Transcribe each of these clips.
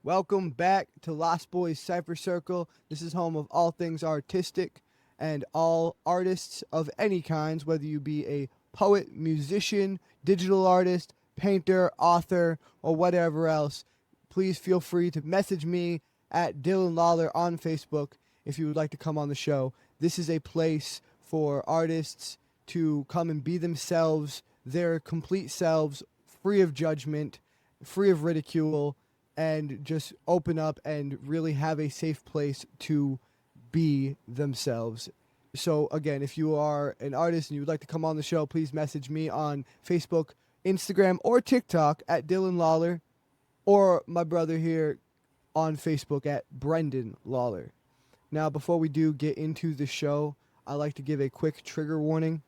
Welcome back to Lostboys Cypher Circle. This is home of all things artistic and all artists of any kinds, whether you be a poet, musician, digital artist, painter, author, or whatever else. Please feel free to message me at Dylan Lawler on Facebook if you would like to come on the show. This is a place for artists to come and be themselves, their complete selves, free of judgment, free of ridicule, and just open up and really have a safe place to be themselves. So again, if you are an artist and you would like to come on the show, please message me on Facebook, Instagram, or TikTok at Dylan Lawler, or my brother here on Facebook at Brendan Lawler. Now, before we do get into the show, I like to give a quick trigger warning.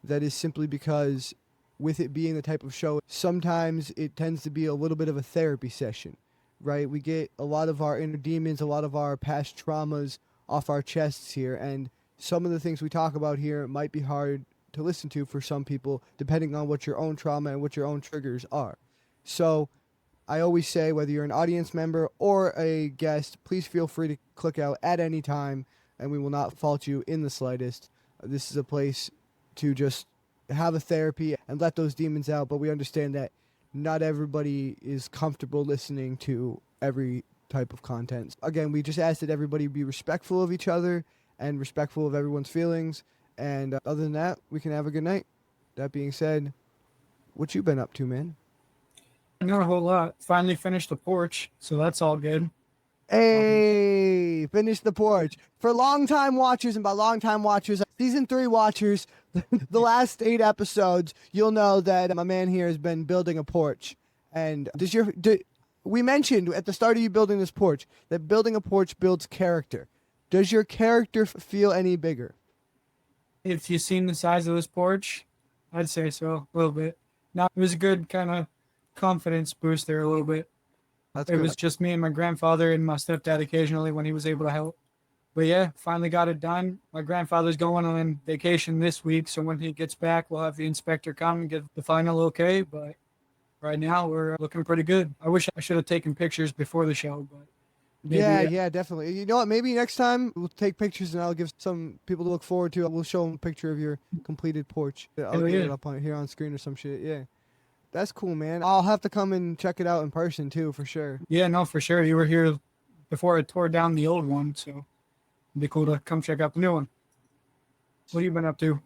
That is simply because with it being the type of show, sometimes it tends to be a little bit of a therapy session, right? We get a lot of our inner demons, a lot of our past traumas off our chests here, and some of the things we talk about here might be hard to listen to for some people, depending on what your own trauma and what your own triggers are. So I always say, whether you're an audience member or a guest, please feel free to click out at any time, and we will not fault you in the slightest. This is a place to just have a therapy and let those demons out, but we understand that not everybody is comfortable listening to every type of content. Again, we just ask that everybody be respectful of each other and respectful of everyone's feelings, and other than that, we can have a good night. That being said, what you been up to, man? Not a whole lot. Finally finished the porch, so that's all good. Hey, finish the porch. For long-time watchers, and by long-time watchers, season 3 watchers, the last 8 episodes, you'll know that my man here has been building a porch. And we mentioned at the start of you building this porch that building a porch builds character. Does your character feel any bigger? If you've seen the size of this porch, I'd say so, a little bit. Now, it was a good kind of confidence booster a little bit. That's it good. was just me and my grandfather and my stepdad occasionally when he was able to help. But yeah, finally got it done. My grandfather's going on vacation this week, so when he gets back, we'll have the inspector come and get the final okay. But right now, we're looking pretty good. I wish I should have taken pictures before the show, but maybe, Yeah, definitely. You know what? Maybe next time we'll take pictures and I'll give some people to look forward to. We'll show them a picture of your completed porch. I'll get it up on here on screen or some shit. Yeah. That's cool, man. I'll have to come and check it out in person too, for sure. Yeah, no, for sure. You were here before I tore down the old one, so it'd be cool to come check out the new one. What have you been up to?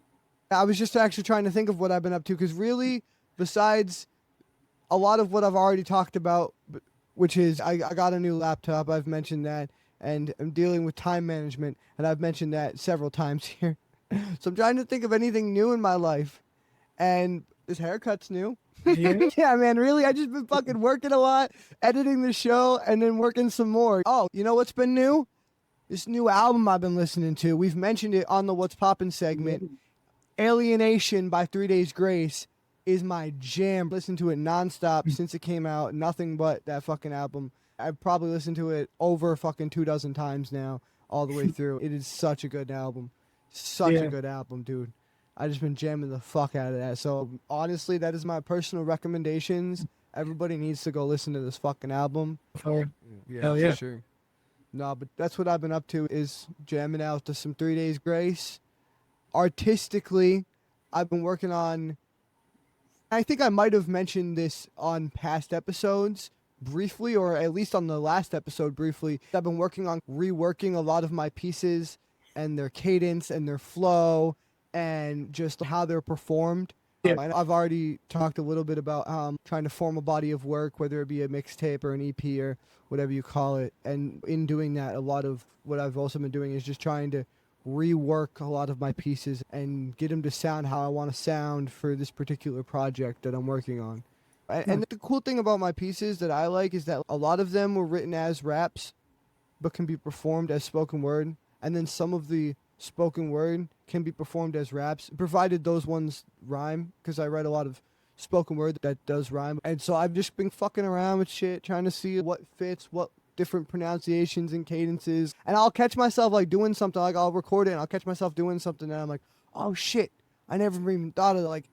I was just actually trying to think of what I've been up to, because really, besides a lot of what I've already talked about, which is I got a new laptop, I've mentioned that, and I'm dealing with time management, and I've mentioned that several times here. So I'm trying to think of anything new in my life, and this haircut's new. Yeah. Yeah, man, really, I just been fucking working a lot, editing the show, and then working some more. Oh, you know what's been new? This new album I've been listening to. We've mentioned it on the What's Poppin' segment. Alienation by 3 Days Grace is my jam. Listened to it nonstop since it came out. Nothing but that fucking album. I've probably listened to it over fucking 24 times now, all the way through. It is such a good album. Such a good album, dude. I just been jamming the fuck out of that. So honestly, that is my personal recommendations. Everybody needs to go listen to this fucking album. Yeah, hell yeah. For sure. No, but that's what I've been up to, is jamming out to some 3 Days Grace. Artistically, I've been working on, I think I might have mentioned this on past episodes briefly, or at least on the last episode briefly. I've been working on reworking a lot of my pieces and their cadence and their flow and just how they're performed. Yeah. I've already talked a little bit about how I'm trying to form a body of work, whether it be a mixtape or an EP or whatever you call it. And in doing that, a lot of what I've also been doing is just trying to rework a lot of my pieces and get them to sound how I want to sound for this particular project that I'm working on. And the cool thing about my pieces that I like is that a lot of them were written as raps, but can be performed as spoken word. And then some of the spoken word can be performed as raps, provided those ones rhyme, because I write a lot of spoken word that does rhyme. And so I've just been fucking around with shit, trying to see what fits, what different pronunciations and cadences. And I'll catch myself like doing something, like I'll record it and I'll catch myself doing something and I'm like, oh shit, I never even thought of it. Like,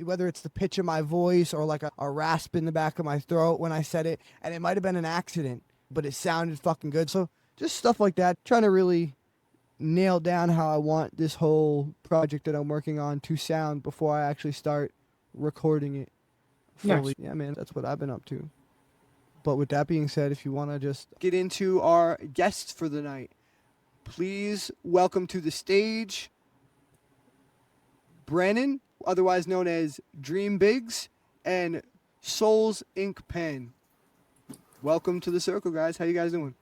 whether it's the pitch of my voice or like a rasp in the back of my throat when I said it, and it might have been an accident. but it sounded fucking good. So just stuff like that, trying to really nail down how I want this whole project that I'm working on to sound before I actually start recording it fully. Nice. Yeah, man, that's what I've been up to. But with that being said, if you want to just get into our guests for the night, please welcome to the stage Brennan, otherwise known as Dream Biggs, and Souls Ink Pen. Welcome to the circle, guys. How you guys doing?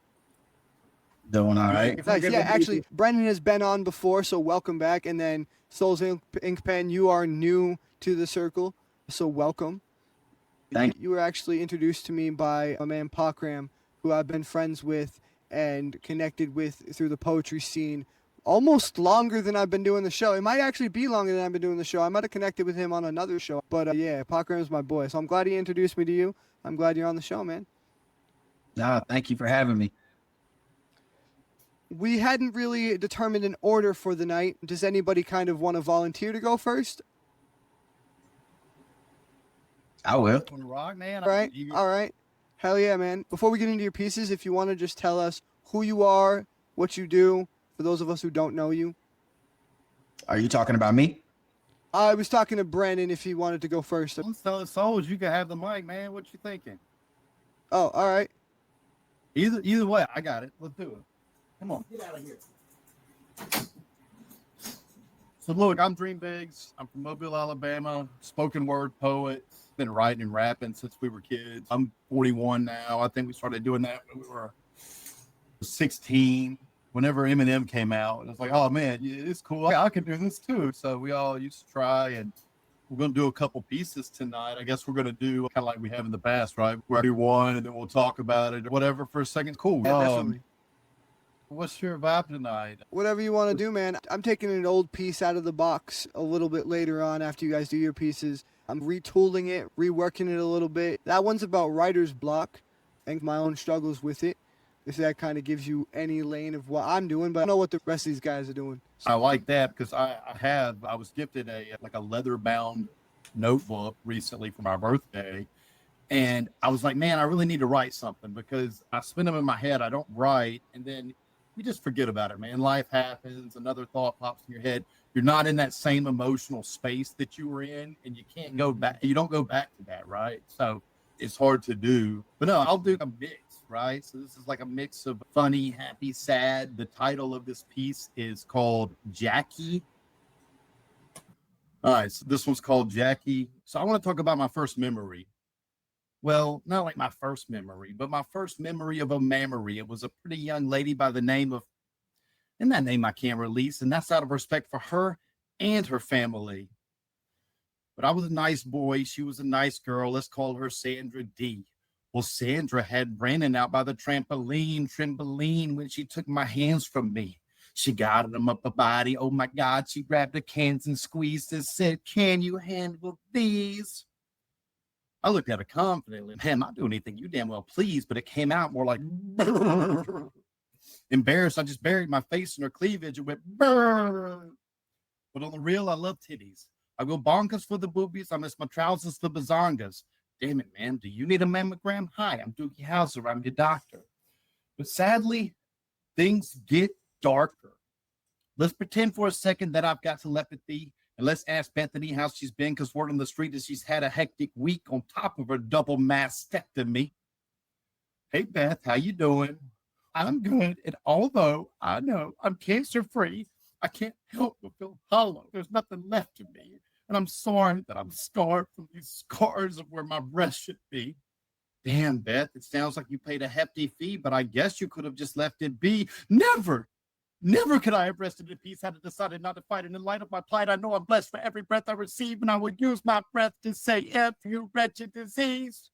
Doing all right. Nice. Yeah, actually, Brennan has been on before, so welcome back. And then Souls Ink Pen, you are new to the circle, so welcome. Thank you. You were actually introduced to me by a man, Pakram, who I've been friends with and connected with through the poetry scene almost longer than I've been doing the show. It might actually be longer than I've been doing the show. I might have connected with him on another show. But yeah, Pakram is my boy. So I'm glad he introduced me to you. I'm glad you're on the show, man. No, thank you for having me. We hadn't really determined an order for the night. Does anybody kind of want to volunteer to go first? I will. Rock, man. Right. All right. Hell yeah, man. Before we get into your pieces, if you want to just tell us who you are, what you do, for those of us who don't know you. Are you talking about me? I was talking to Brandon if he wanted to go first. Let's tell the souls you can have the mic, man. What you thinking? Oh, all right. Either way, I got it. Let's do it. Come on. Get out of here. So look, I'm Dream Biggs. I'm from Mobile, Alabama. Spoken word poet. Been writing and rapping since we were kids. I'm 41 now. I think we started doing that when we were 16. Whenever Eminem came out, it was like, oh man, it's cool. I can do this too. So we all used to try, and we're going to do a couple pieces tonight. I guess we're going to do kind of like we have in the past, right? We're going to do one, and then we'll talk about it or whatever for a second. Cool. Yeah, definitely. What's your vibe tonight? Whatever you want to do, man. I'm taking an old piece out of the box a little bit later on after you guys do your pieces. I'm retooling it, reworking it a little bit. That one's about writer's block and my own struggles with it. If that kind of gives you any lane of what I'm doing, but I don't know what the rest of these guys are doing. I like that because I was gifted a leather bound notebook recently for my birthday. And I was like, man, I really need to write something because I spin them in my head. I don't write. And then you just forget about it, man. Life happens. Another thought pops in your head. You're not in that same emotional space that you were in, and you can't go back. You don't go back to that, right? So it's hard to do. But no, I'll do a mix, right? So this is like a mix of funny, happy, sad. The title of this piece is called Jackie. All right, so this one's called Jackie. So I want to talk about my first memory. Well, not like my first memory, but my first memory of a memory. It was a pretty young lady by the name of, and that name I can't release, and that's out of respect for her and her family. But I was a nice boy. She was a nice girl. Let's call her Sandra D. Well, Sandra had Brandon out by the trampoline when she took my hands from me. She got them up her body. Oh my God, she grabbed the cans and squeezed and said, can you handle these? I looked at her confidently. Man, I'm not doing anything you damn well please, but it came out more like embarrassed. I just buried my face in her cleavage and went brrr. But on the real, I love titties. I go bonkers for the boobies. I miss my trousers for bazongas. Damn it, man. Do you need a mammogram? Hi, I'm Dookie Howser. I'm your doctor. But sadly, things get darker. Let's pretend for a second that I've got telepathy. And let's ask Bethany how she's been, because word on the street is she's had a hectic week on top of her double mastectomy. Hey, Beth, how you doing? I'm good. And although I know I'm cancer-free, I can't help but feel hollow. There's nothing left of me. And I'm sorry that I'm scarred from these scars of where my breast should be. Damn, Beth, it sounds like you paid a hefty fee, but I guess you could have just left it be. Never could I have rested in peace had I decided not to fight. And in light of my plight, I know I'm blessed for every breath I receive, and I will use my breath to say, F you wretched disease.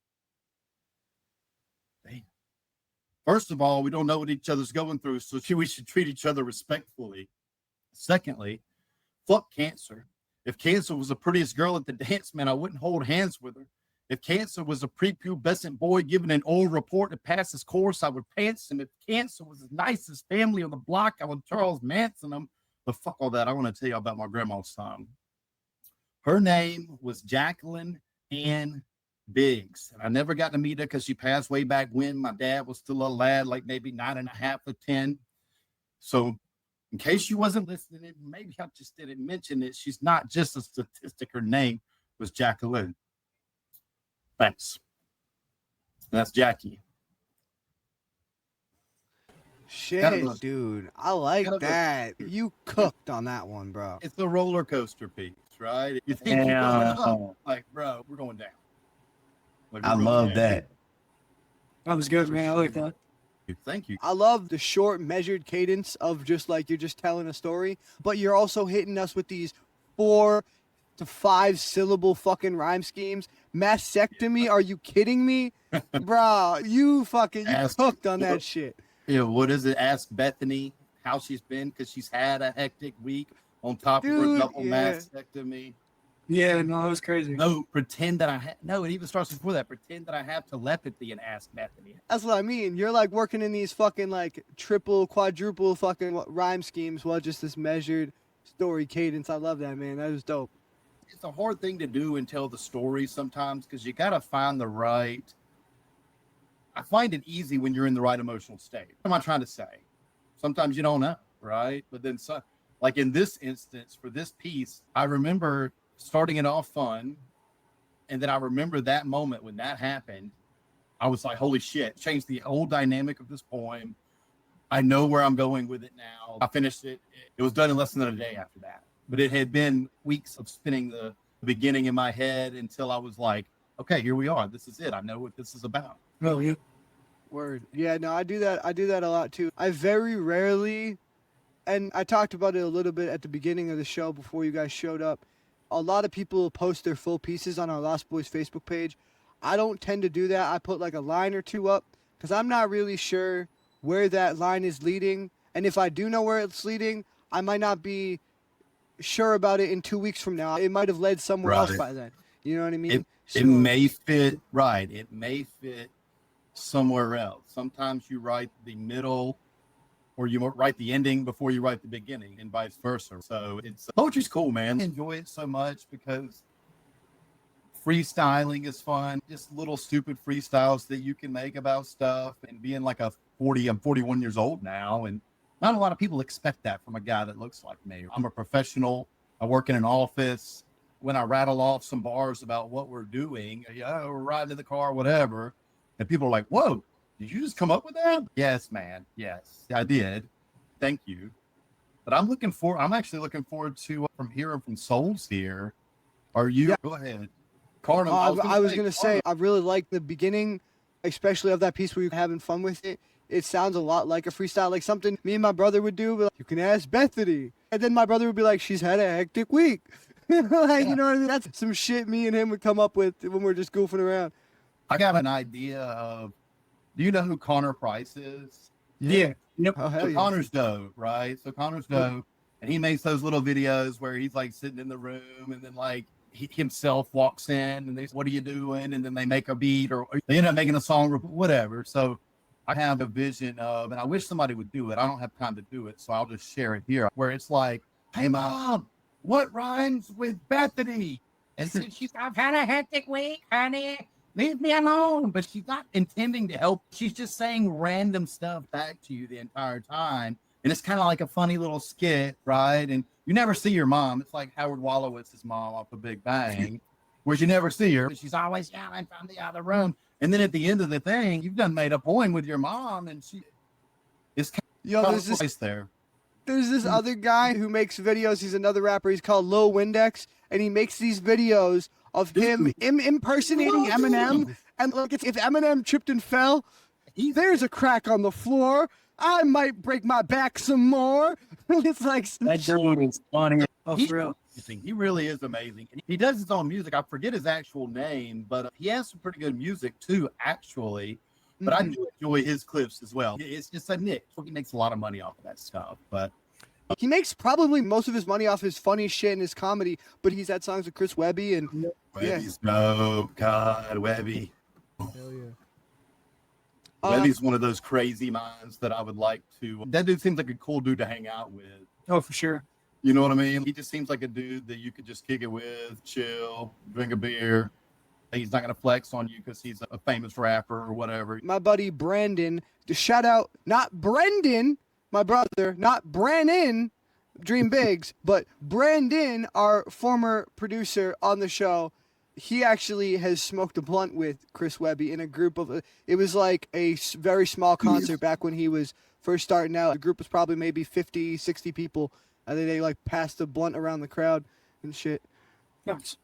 Damn. First of all, we don't know what each other's going through, so we should treat each other respectfully. Secondly, fuck cancer. If cancer was the prettiest girl at the dance, man, I wouldn't hold hands with her. If cancer was a prepubescent boy giving an oral report to pass his course, I would pants him. If cancer was the nicest family on the block, I would Charles Manson them. But fuck all that. I want to tell you about my grandma's son. Her name was Jacqueline Ann Biggs. And I never got to meet her because she passed way back when my dad was still a lad, like maybe 9.5 or 10. So in case you wasn't listening, maybe I just didn't mention it. She's not just a statistic. Her name was Jacqueline. Thanks. That's Jackie. Shit, dude. I like kind of a- that. You cooked on that one, bro. It's a roller coaster piece, right? You think you're going up, like, bro, we're going down. Like, I we're love going down. that. That was good, man. I like that. Thank you. I love the short, measured cadence of just like you're just telling a story, but you're also hitting us with these 4 to 5 syllable fucking rhyme schemes. Mastectomy? Are you kidding me? Bro, you cooked on that shit. Yeah, what is it? Ask Bethany how she's been because she's had a hectic week on top of her Dude, double yeah. mastectomy. Yeah, no, that was crazy. No, pretend that no, it even starts before that. Pretend that I have telepathy and ask Bethany. That's what I mean. You're like working in these fucking like triple, quadruple fucking rhyme schemes while just this measured story cadence. I love that, man. That was dope. It's a hard thing to do and tell the story sometimes because you got to find the right. I find it easy when you're in the right emotional state. What am I trying to say? Sometimes you don't know, right? But then, like in this instance, for this piece, I remember starting it off fun. And then I remember that moment when that happened. I was like, holy shit, changed the whole dynamic of this poem. I know where I'm going with it now. I finished it. It was done in less than a day after that. But it had been weeks of spinning the beginning in my head until I was like, okay, here we are. This is it. I know what this is about. Oh, yeah. Word. Yeah, no, I do that. I do that a lot too. I very rarely, and I talked about it a little bit at the beginning of the show before you guys showed up. A lot of people post their full pieces on our Lost Boys Facebook page. I don't tend to do that. I put like a line or two up because I'm not really sure where that line is leading. And if I do know where it's leading, I might not be sure about it in 2 weeks from now. It might have led somewhere else by then. You know what I mean? It may fit, right. It may fit somewhere else. Sometimes you write the middle or you write the ending before you write the beginning and vice versa. So poetry's cool, man. I enjoy it so much because freestyling is fun. Just little stupid freestyles that you can make about stuff and being like I'm 41 years old now. And not a lot of people expect that from a guy that looks like me. I'm a professional. I work in an office. When I rattle off some bars about what we're doing, we're riding in the car, whatever. And people are like, whoa, did you just come up with that? Yes, man. Yes, I did. Thank you. But I'm actually looking forward to from hearing from Souls here. Are you? Yeah. Go ahead. Cardinal. I was going to say, I really like the beginning, especially of that piece where you're having fun with it. It sounds a lot like a freestyle, like something me and my brother would do. But like, you can ask Bethany. And then my brother would be like, she's had a hectic week. You know what I mean? That's some shit me and him would come up with when we're just goofing around. I got an idea of, do you know who Connor Price is? Yeah. Yep. Oh, hell So yeah. Connor's dope, right? So Connor's dope. And he makes those little videos where he's like sitting in the room and then like he himself walks in and they say, what are you doing? And then they make a beat or they end up making a song or whatever. So I have a vision of, and I wish somebody would do it. I don't have time to do it. So I'll just share it here where it's like, hey mom, what rhymes with Bethany? And she's, I've had a hectic week, honey. Leave me alone. But she's not intending to help. She's just saying random stuff back to you the entire time. And it's kind of like a funny little skit, right? And you never see your mom. It's like Howard Wolowitz's mom off of Big Bang, where you never see her. She's always yelling from the other room. And then at the end of the thing, you've done made a point with your mom, and she is kind of place there. There's this other guy who makes videos. He's another rapper. He's called Lil Windex, and he makes these videos of him impersonating Eminem. And like, if Eminem tripped and fell, there's a crack on the floor. I might break my back some more. It's like That dude is funny. Oh, He's for real. amazing. He really is amazing. And he does his own music. I forget his actual name, but he has some pretty good music too, actually. But I do enjoy his clips as well. It's just a niche. He makes a lot of money off of that stuff. But he makes probably most of his money off his funny shit and his comedy. But he's had songs with Chris Webby and Webby's dope. God, Webby. Hell yeah. Webby's one of those crazy minds that I would like to. That dude seems like a cool dude to hang out with. Oh, for sure. You know what I mean? He just seems like a dude that you could just kick it with, chill, drink a beer. He's not going to flex on you because he's a famous rapper or whatever. My buddy Brandon, to shout out, not Brendan, my brother, not Brannon, Dream Bigs, but Brandon, our former producer on the show. He actually has smoked a blunt with Chris Webby in a group of, it was like a very small concert back when he was first starting out. The group was probably maybe 50, 60 people. And then they like passed the blunt around the crowd and shit. Nice.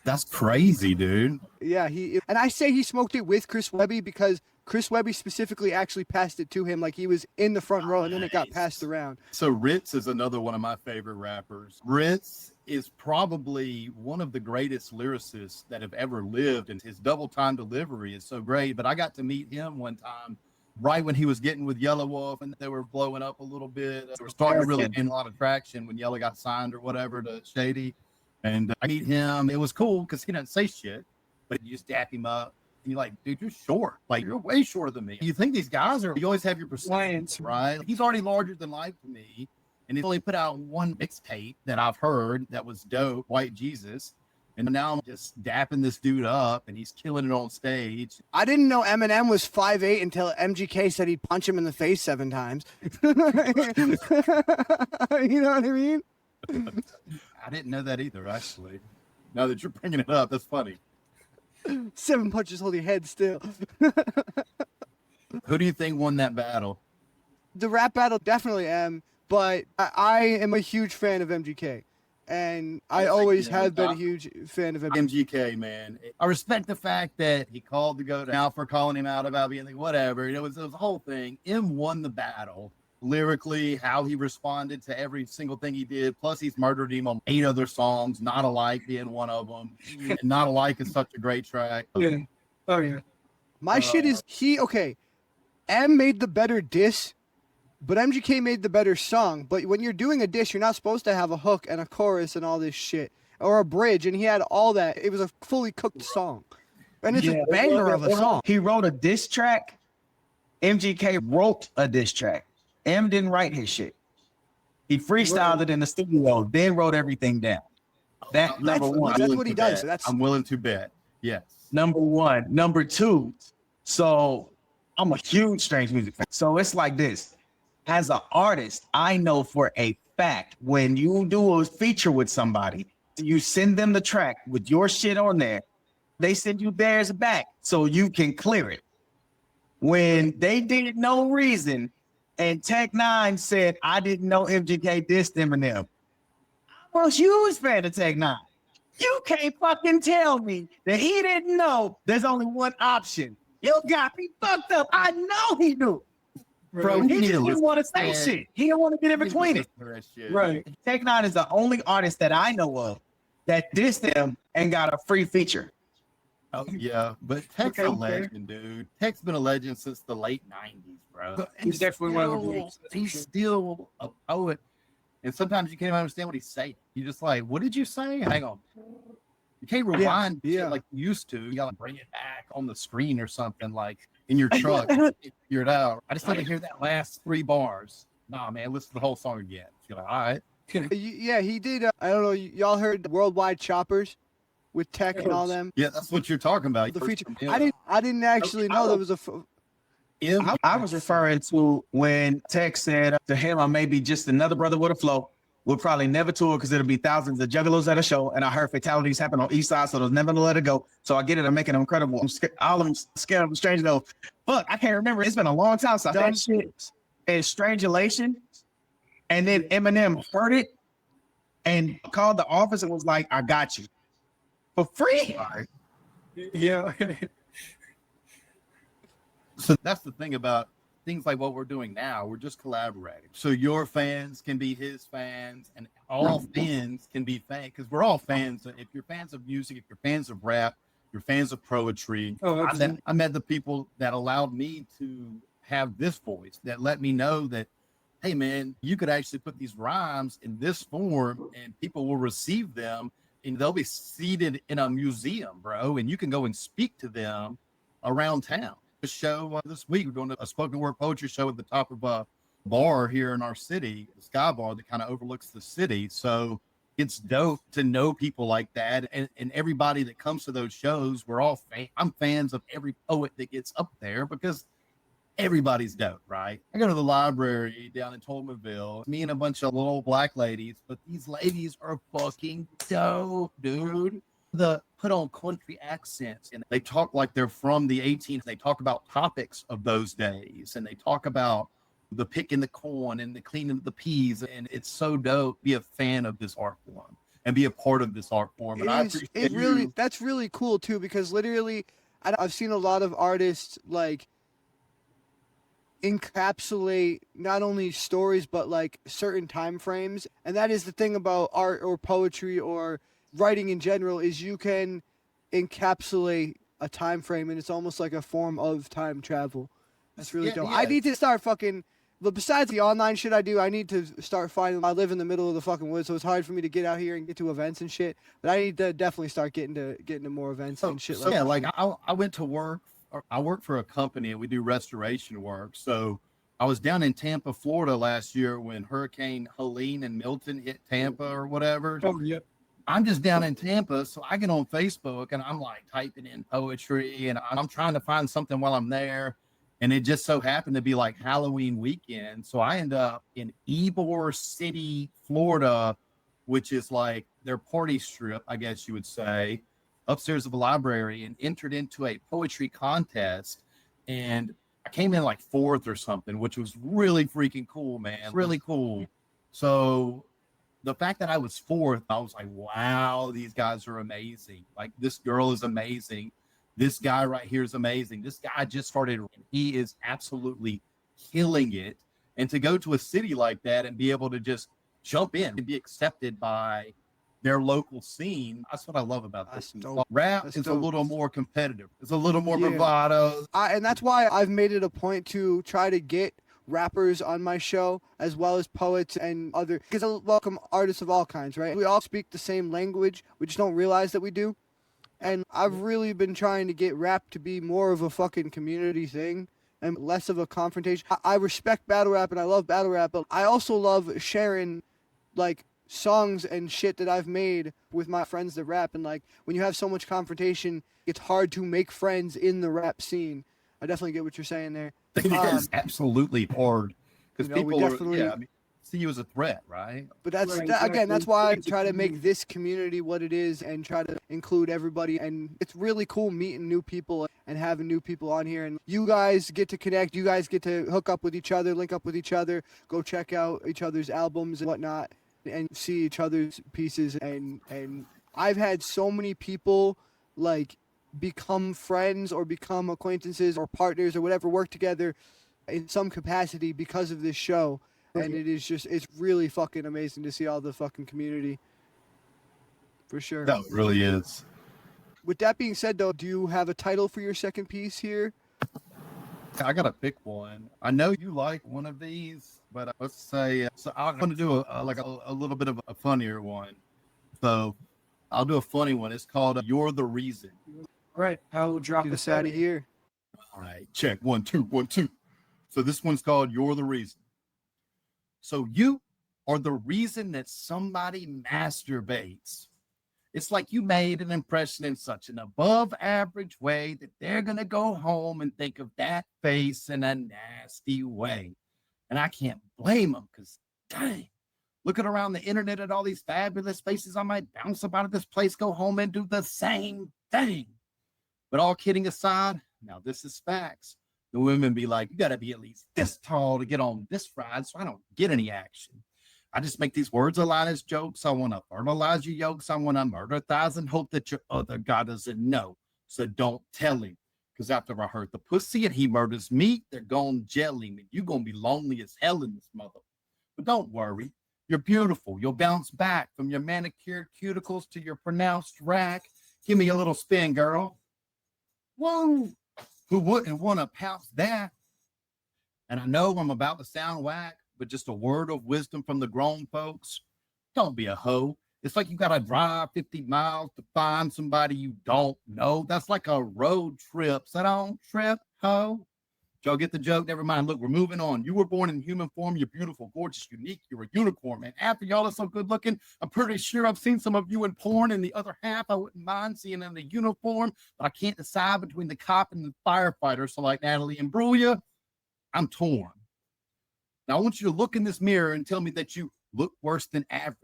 That's crazy, dude. Yeah, and I say he smoked it with Chris Webby because Chris Webby specifically actually passed it to him, like he was in the front row, and then it got passed around. So Ritz is another one of my favorite rappers. Ritz is probably one of the greatest lyricists that have ever lived, and his double time delivery is so great. But I got to meet him one time right when he was getting with Yellow Wolf, and they were blowing up a little bit. They were starting to really gain a lot of traction when Yellow got signed or whatever to Shady. And I meet him. It was cool because he doesn't say shit, but you just dap him up. And you're like, dude, you're short. Like, you're way shorter than me. You think these guys are, you always have your perceptions, right? He's already larger than life to me. And he's only put out one mixtape that I've heard that was dope, White Jesus. And now I'm just dapping this dude up and he's killing it on stage. I didn't know Eminem was 5'8" until MGK said he'd punch him in the face 7 times. You know what I mean? I didn't know that either, actually. Now that you're bringing it up, that's funny. 7 punches hold your head still. Who do you think won that battle? The rap battle definitely am, but I am a huge fan of MGK. And I always have been a huge fan of MGK, man. I respect the fact that he called to go to Al for calling him out about being like, whatever. It was a whole thing. M won the battle. Lyrically, how he responded to every single thing he did. Plus, he's murdered him on 8 other songs, Not Alike being one of them. And Not Alike is such a great track. Yeah. Oh, yeah. My shit is okay. M made the better diss, but MGK made the better song. But when you're doing a diss, you're not supposed to have a hook and a chorus and all this shit. Or a bridge, and he had all that. It was a fully cooked song. And it's a banger of a song. He wrote a diss track. MGK wrote a diss track. M didn't write his shit. He freestyled it in the studio, then wrote everything down. That's number one. That's what he does. I'm willing to bet. Yes. Number one. Number two. So I'm a huge Strange Music fan. So it's like this. As an artist, I know for a fact when you do a feature with somebody, you send them the track with your shit on there, they send you theirs back so you can clear it. When they did No Reason, and Tech9 said, I didn't know MGK dissed Eminem. I'm a huge fan of Tech9. You can't fucking tell me that he didn't know there's only one option. You got me fucked up. I know he knew. Bro, he didn't want to say shit. He didn't want to get in between it. Right. Tech9 is the only artist that I know of that dissed him and got a free feature. Oh, yeah. But Tech's a legend, dude. Tech's been a legend since the late 90s, bro. He's definitely one of the greats. He's still a poet. And sometimes you can't even understand what he's saying. You're just like, what did you say? Hang on. You can't rewind shit like you used to. You gotta bring it back on the screen or something, like in your truck. Figure it out. I just want to hear that last 3 bars. Nah, man, listen to the whole song again. You're like, all right. Yeah, he did. I don't know. Y'all heard Worldwide Choppers with Tech and all them? Yeah, that's what you're talking about. The feature. I didn't actually know there was a. I was referring to when Tech said to him, I may be just another brother with a flow. We'll probably never tour because it'll be thousands of juggalos at a show. And I heard fatalities happen on East Side, so there's never to let it go. So I get it. I'm making it incredible. All of them scared of Strange though. Fuck, I can't remember. It's been a long time since I've done shit. And Strangulation. And then Eminem heard it and called the office and was like, I got you. For free. Yeah. So that's the thing about things like what we're doing now. We're just collaborating. So your fans can be his fans, and all fans can be fans because we're all fans. If you're fans of music, if you're fans of rap, you're fans of poetry. I met the people that allowed me to have this voice, that let me know that, hey, man, you could actually put these rhymes in this form and people will receive them and they'll be seated in a museum, bro. And you can go and speak to them around town. A show this week, we're doing a spoken word poetry show at the top of a bar here in our city, the Sky Bar that kind of overlooks the city. So It's dope to know people like that. And everybody that comes to those shows, I'm fans of every poet that gets up there because everybody's dope, right? I go to the library down in Tolmanville, me and a bunch of little black ladies, but these ladies are fucking dope, dude. The put on country accents and they talk like they're from the 18th. They talk about topics of those days and they talk about the picking the corn and the cleaning of the peas. And it's so dope. Be a fan of this art form and be a part of this art form. And I appreciate that's really cool too, because literally I've seen a lot of artists like encapsulate not only stories but like certain time frames, and that is the thing about art or poetry or writing in general, is you can encapsulate a time frame and it's almost like a form of time travel. That's really dope. I need to start fucking, but besides the online shit I do, I need to start finding, I live in the middle of the fucking woods, so it's hard for me to get out here and get to events and shit, but I need to definitely start getting to more events and shit like that. Like I went to work, I work for a company and we do restoration work. So I was down in Tampa, Florida last year when Hurricane Helene and Milton hit Tampa or whatever. Oh, yeah. I'm just down in Tampa, so I get on Facebook and I'm like typing in poetry and I'm trying to find something while I'm there. And it just so happened to be like Halloween weekend. So I end up in Ybor City, Florida, which is like their party strip, I guess you would say, upstairs of a library, and entered into a poetry contest. And I came in like fourth or something, which was really freaking cool, man. Really cool. So the fact that I was fourth, I was like, wow, these guys are amazing. Like, this girl is amazing. This guy right here is amazing. This guy just started. He is absolutely killing it. And to go to a city like that and be able to just jump in and be accepted by their local scene, that's what I love about this. Rap is a little more competitive. It's a little more bravado. And that's why I've made it a point to try to get rappers on my show as well as poets and other, because I welcome artists of all kinds, right? We all speak the same language, we just don't realize that we do. And I've really been trying to get rap to be more of a fucking community thing and less of a confrontation. I respect battle rap and I love battle rap, but I also love sharing like songs and shit that I've made with my friends that rap. And like, when you have so much confrontation, it's hard to make friends in the rap scene. I definitely get what you're saying there. It is absolutely hard because people see you as a threat, right? But that's again, that's why I try to make this community what it is and try to include everybody. And it's really cool meeting new people and having new people on here. And you guys get to connect. You guys get to hook up with each other, link up with each other, go check out each other's albums and whatnot, and see each other's pieces. And I've had so many people like become friends or become acquaintances or partners or whatever, work together in some capacity because of this show. And it is just, it's really fucking amazing to see all the fucking community. For sure. That really is. With that being said, though, do you have a title for your second piece here? I got to pick one. I know you like one of these, but let's say, so I'm going to do a little bit of a funnier one. So I'll do a funny one. It's called You're the Reason. Right. I'll drop this out of here. All right. Check. 1, 2, 1, 2. So this one's called You're the Reason. So you are the reason that somebody masturbates. It's like you made an impression in such an above average way that they're going to go home and think of that face in a nasty way. And I can't blame them because, dang, looking around the internet at all these fabulous faces, I might bounce up out of this place, go home and do the same thing. But all kidding aside, now this is facts. The women be like, you got to be at least this tall to get on this ride, so I don't get any action. I just make these words align as jokes. I want to fertilize your yolks. I want to murder thighs and hope that your other guy doesn't know. So don't tell him. Because after I hurt the pussy and he murders me, they're going to jail him. And you're going to be lonely as hell in this mother. But don't worry. You're beautiful. You'll bounce back from your manicured cuticles to your pronounced rack. Give me a little spin, girl. Whoa. Who wouldn't want to pounce that? And I know I'm about to sound whack, but just a word of wisdom from the grown folks. Don't be a hoe. It's like you got to drive 50 miles to find somebody you don't know. That's like a road trip. So don't trip, hoe. Y'all get the joke? Never mind. Look, we're moving on. You were born in human form. You're beautiful, gorgeous, unique. You're a unicorn, man. After y'all are so good looking, I'm pretty sure I've seen some of you in porn. And the other half, I wouldn't mind seeing in the uniform, but I can't decide between the cop and the firefighter. So like Natalie Imbruglia, I'm torn. Now I want you to look in this mirror and tell me that you look worse than average.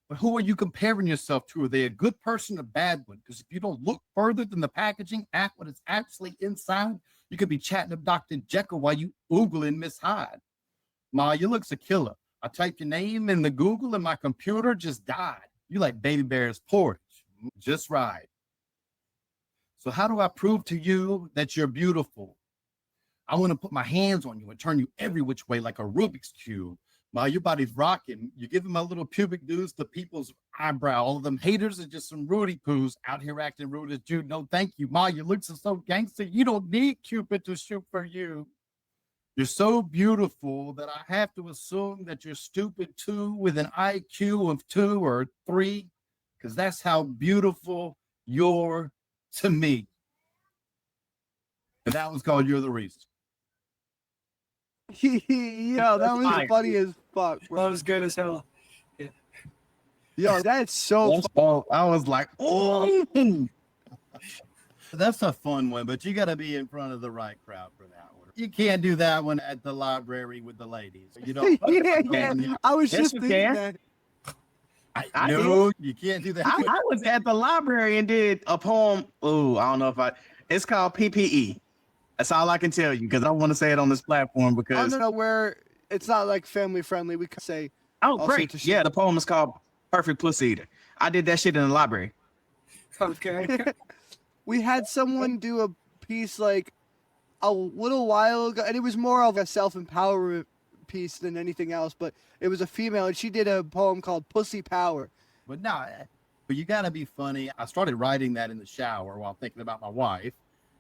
But who are you comparing yourself to? Are they a good person or a bad one? Because if you don't look further than the packaging at what is actually inside, you could be chatting up Dr. Jekyll while you Googling Miss Hyde. Ma, you look's a killer. I typed your name in the Google and my computer just died. You like Baby Bear's porridge. Just right. So how do I prove to you that you're beautiful? I want to put my hands on you and turn you every which way like a Rubik's Cube. Ma, your body's rocking. You're giving my little pubic dudes to people's eyebrow. All of them haters are just some Rudy poos out here acting rude as Jude. No, thank you. Ma, your looks are so gangster. You don't need Cupid to shoot for you. You're so beautiful that I have to assume that you're stupid too with an IQ of 2 or 3, because that's how beautiful you're to me. And that was called You're the Reason. Yo, that was Fire. funny as fuck, That bro. was good as hell. Yo, that's so I was like, oh. That's a fun one, but you got to be in front of the right crowd for that one. You can't do that one at the library with the ladies. You don't. yeah. I was Yes, just you thinking can. that. I No, you can't do that. I was at the library and did a poem. Oh, I don't know if it's called PPE. That's all I can tell you because I don't want to say it on this platform I because. don't know where it's not like family friendly. We could say Oh, all great. sorts of shit. Yeah, the poem is called Perfect Pussy Eater. I did that shit in the library. Okay. we had someone do a piece like a little while ago, and it was more of a self-empowerment piece than anything else, but it was a female, and she did a poem called Pussy Power. But no, but you got to be funny. I started writing that in the shower while thinking about my wife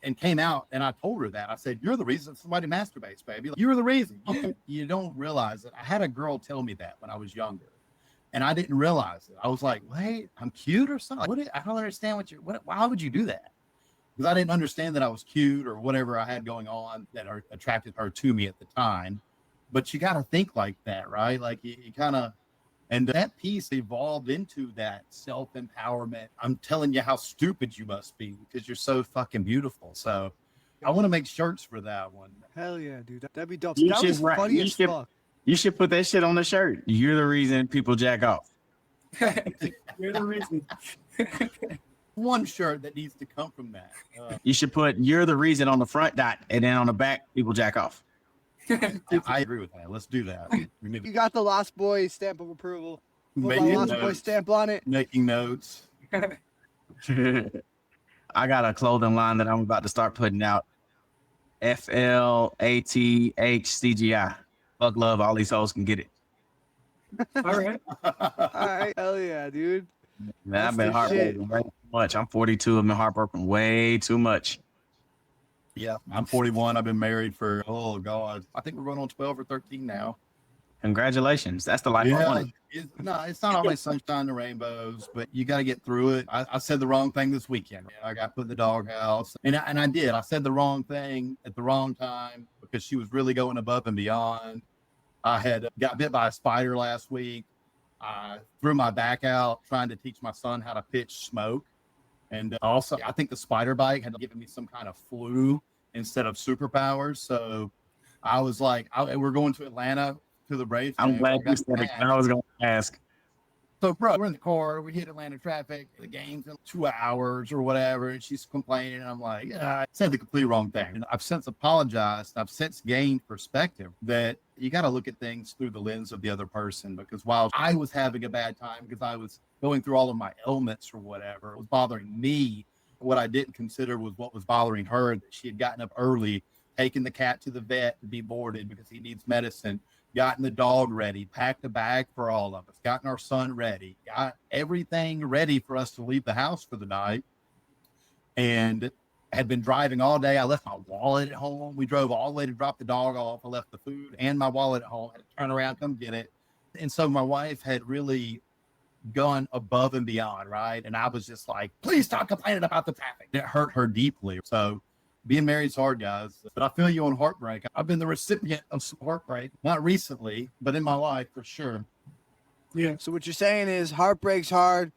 and came out and I told her that. I said, you're the reason somebody masturbates, baby. You're the reason. You don't realize it. I had a girl tell me that when I was younger and I didn't realize it. I was like, wait, I'm cute or something? I don't understand why would you do that? Because I didn't understand that I was cute or whatever I had going on that attracted her to me at the time. But you got to think like that, right? Like you kind of, and that piece evolved into that self-empowerment. I'm telling you how stupid you must be because you're so fucking beautiful. So I want to make shirts for that one. Hell yeah, dude. That'd be dope. You That should was write- funny you as should- fuck. You should put that shit on the shirt. You're the reason people jack off. You're the reason. One shirt that needs to come from that. You should put "You're the reason" on the front dot, and then on the back, people jack off. I agree with that. Let's do that. We need You got the Lost Boys stamp of approval. Put my making Lost Boys notes. stamp on it. Making notes. I got a clothing line that I'm about to start putting out. FLATHCGI. Fuck love, all these hoes can get it. All right. All right, hell yeah, dude. Man, I've That's been the heartbroken way too much. I'm 42. I've been heartbroken way too much. Yeah, I'm 41. I've been married for, oh God, I think we're going on 12 or 13 now. Congratulations. That's the life I wanted. It's not always sunshine and rainbows, but you got to get through it. I said the wrong thing this weekend. I got put in the doghouse, and I did. I said the wrong thing at the wrong time because she was really going above and beyond. I had got bit by a spider last week. I threw my back out trying to teach my son how to pitch smoke. And also, I think the spider bite had given me some kind of flu instead of superpowers. So I was like, we're going to Atlanta to the Braves. I'm game. glad I you got said it. mad. I was going to ask. So, bro, we're in the car. We hit Atlanta traffic. The game's in 2 hours or whatever. And she's complaining. And I'm like, yeah, I said the complete wrong thing. And I've since apologized. I've since gained perspective that you got to look at things through the lens of the other person. Because while I was having a bad time because I was going through all of my ailments or whatever, it was bothering me. What I didn't consider was what was bothering her. That she had gotten up early, taken the cat to the vet to be boarded because he needs medicine, gotten the dog ready, packed a bag for all of us, gotten our son ready, got everything ready for us to leave the house for the night, and had been driving all day. I left my wallet at home. We drove all the way to drop the dog off. I left the food and my wallet at home. I had to turn around, come get it. And so my wife had really gone above and beyond, right? And I was just like, please stop complaining about the traffic. It hurt her deeply. So Being married is hard, guys. But I feel you on heartbreak. I've been the recipient of some heartbreak, not recently, but in my life for sure. Yeah. So what you're saying is heartbreak's hard,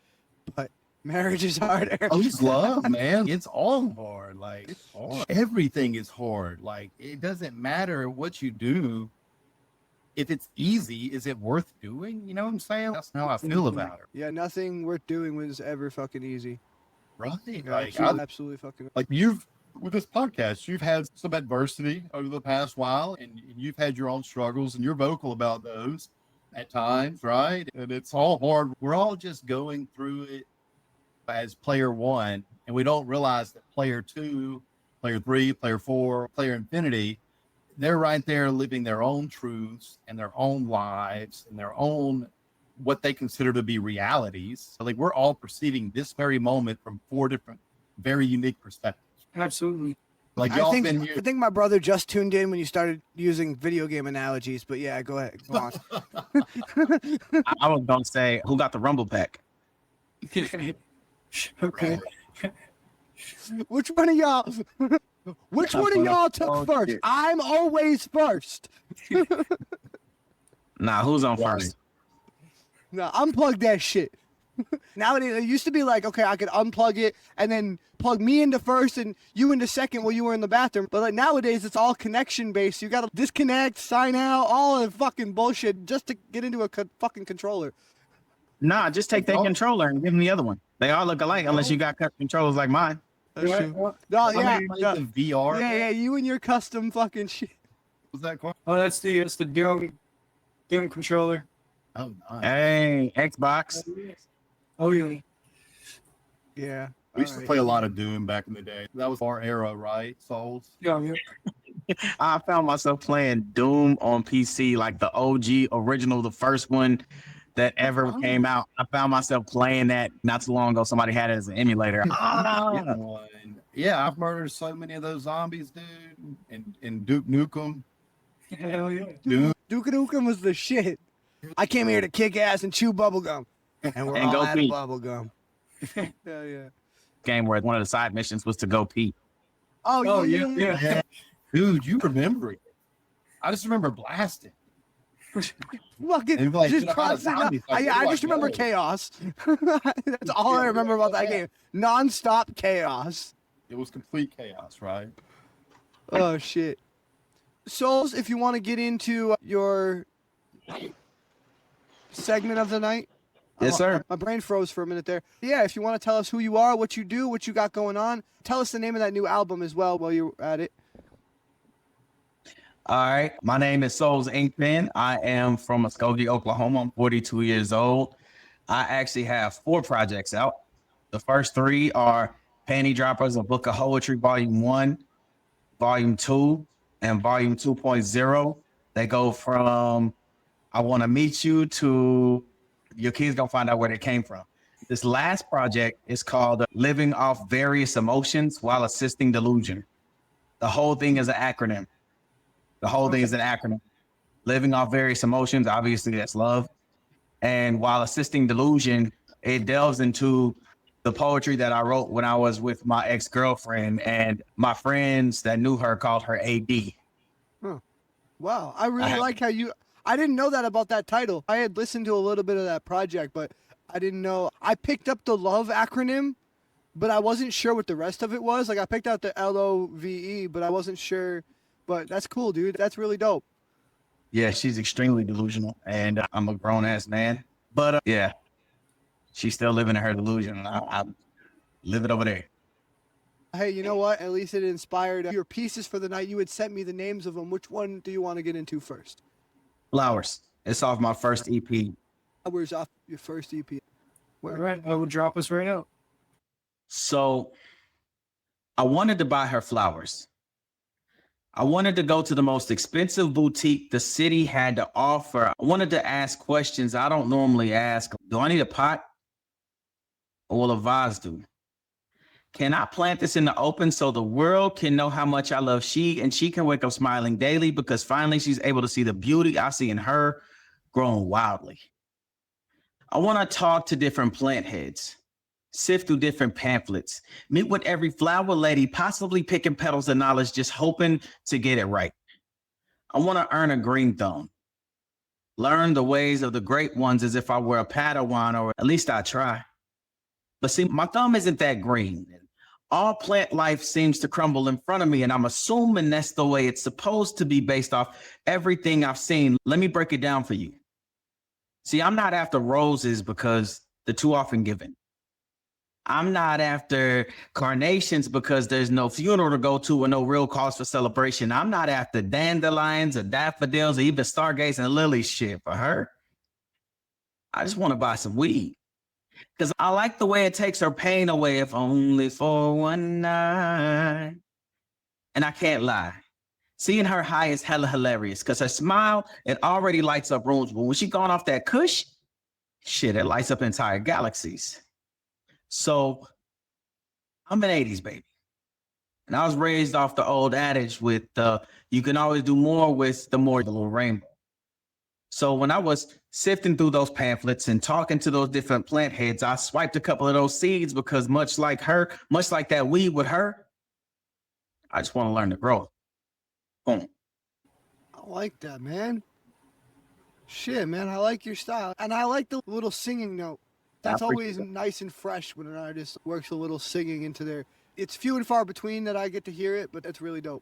but marriage is harder. Oh, it's love, man. It's all hard. Like, it's hard. Everything is hard. Like, it doesn't matter what you do. If it's easy, is it worth doing? You know what I'm saying? That's how I feel about it. Yeah, nothing worth doing was ever fucking easy. Right. Yeah, Like, absolutely fucking. like with this podcast, you've had some adversity over the past while, and you've had your own struggles, and you're vocal about those at times, right? And it's all hard. We're all just going through it as player one, and we don't realize that player two, player three, player four, player infinity, they're right there living their own truths and their own lives and their own what they consider to be realities. So like we're all perceiving this very moment from four different, very unique perspectives. Absolutely. Like I y'all think, been here. I think my brother just tuned in when you started using video game analogies, but yeah, go ahead. Go on. I was gonna say, who got the rumble pack? Okay. Which one of y'all? Which one of y'all took first? shit. I'm always first. Nah, who's on Right. first? No, unplug that shit. Nowadays, it used to be like, okay, I could unplug it and then plug me into first and you into second while you were in the bathroom. But like nowadays, it's all connection based. You got to disconnect, sign out, all the fucking bullshit just to get into a fucking controller. Nah, just take that controller and give them the other one. They all look alike unless you got controllers like mine. That's Yeah, true. what? No, yeah, I mean, the VR. yeah, you and your custom fucking shit. Was that called? Oh, that's the Doom controller. Oh, nice. Hey, Xbox. Oh, yeah. Yeah. We used to play a lot of Doom back in the day. That was our era, right? Souls. Yeah, yeah. I found myself playing Doom on PC, like the OG original, the first one that ever came out. I found myself playing that not too long ago. Somebody had it as an emulator. Yeah, I've murdered so many of those zombies, dude. And Duke Nukem. Hell yeah. Doom. Duke Nukem was the shit. I came here to kick ass and chew bubblegum. And we're And all go out of pee. bubblegum. Hell yeah. Game where one of the side missions was to go pee. Oh, yeah. Dude, you remember it. I just remember blasting. Fucking And like, just dude, I got constant. zombies, like, I what do just I remember know? chaos. That's all I remember about that game. Non-stop chaos. It was complete chaos, right? Oh shit. Souls, if you want to get into your segment of the night. Yes, sir. My brain froze for a minute there. Yeah, if you want to tell us who you are, what you do, what you got going on, tell us the name of that new album as well while you're at it. All right. My name is Souls Inkpen. I am from Muskogee, Oklahoma. I'm 42 years old. I actually have 4 projects out. The first 3 are Panty Droppers, a book of poetry, volume 1, volume 2, and volume 2.0. They go from I Want to Meet You to your kids gonna find out where they came from. This last project is called Living Off Various Emotions While Assisting Delusion. The whole thing is an acronym. The whole thing is an acronym. Living off various emotions, obviously that's love. And while assisting delusion, it delves into the poetry that I wrote when I was with my ex-girlfriend, and my friends that knew her called her AD. Wow, I really like how you. I didn't know that about that title. I had listened to a little bit of that project, but I didn't know. I picked up the love acronym, but I wasn't sure what the rest of it was. Like I picked out the LOVE, but I wasn't sure. But that's cool, dude. That's really dope. Yeah, she's extremely delusional, and I'm a grown-ass man. But yeah, she's still living in her delusion, and I live it over there. Hey, you know what? At least it inspired your pieces for the night. You had sent me the names of them. Which one do you want to get into first? Flowers. It's off my first E EP. Where's off your first EP? All right, I will drop us right out. So I wanted to buy her flowers. I wanted to go to the most expensive boutique the city had to offer. I wanted to ask questions I don't normally ask. Do I need a pot? Or will a vase do? Can I plant this in the open so the world can know how much I love she, and she can wake up smiling daily because finally she's able to see the beauty I see in her growing wildly. I want to talk to different plant heads, sift through different pamphlets, meet with every flower lady, possibly picking petals of knowledge, just hoping to get it right. I want to earn a green thumb. Learn the ways of the great ones as if I were a Padawan, or at least I try. But see, my thumb isn't that green. All plant life seems to crumble in front of me, and I'm assuming that's the way it's supposed to be based off everything I've seen. Let me break it down for you. See, I'm not after roses because they're too often given. I'm not after carnations because there's no funeral to go to or no real cause for celebration. I'm not after dandelions or daffodils or even stargates and lilies shit. For her, I just want to buy some weed because I like the way it takes her pain away, if only for one night. And I can't lie. Seeing her high is hella hilarious because her smile, it already lights up rooms. But when she gone off that kush, shit, it lights up entire galaxies. So I'm an 80s baby. And I was raised off the old adage with you can always do more with the little rainbow. So when I was sifting through those pamphlets and talking to those different plant heads, I swiped a couple of those seeds because much like her, much like that weed with her, I just want to learn to grow. Boom. I like that, man. Shit, man, I like your style. And I like the little singing note. That's always nice and fresh when an artist works a little singing into their... It's few and far between that I get to hear it, but that's really dope.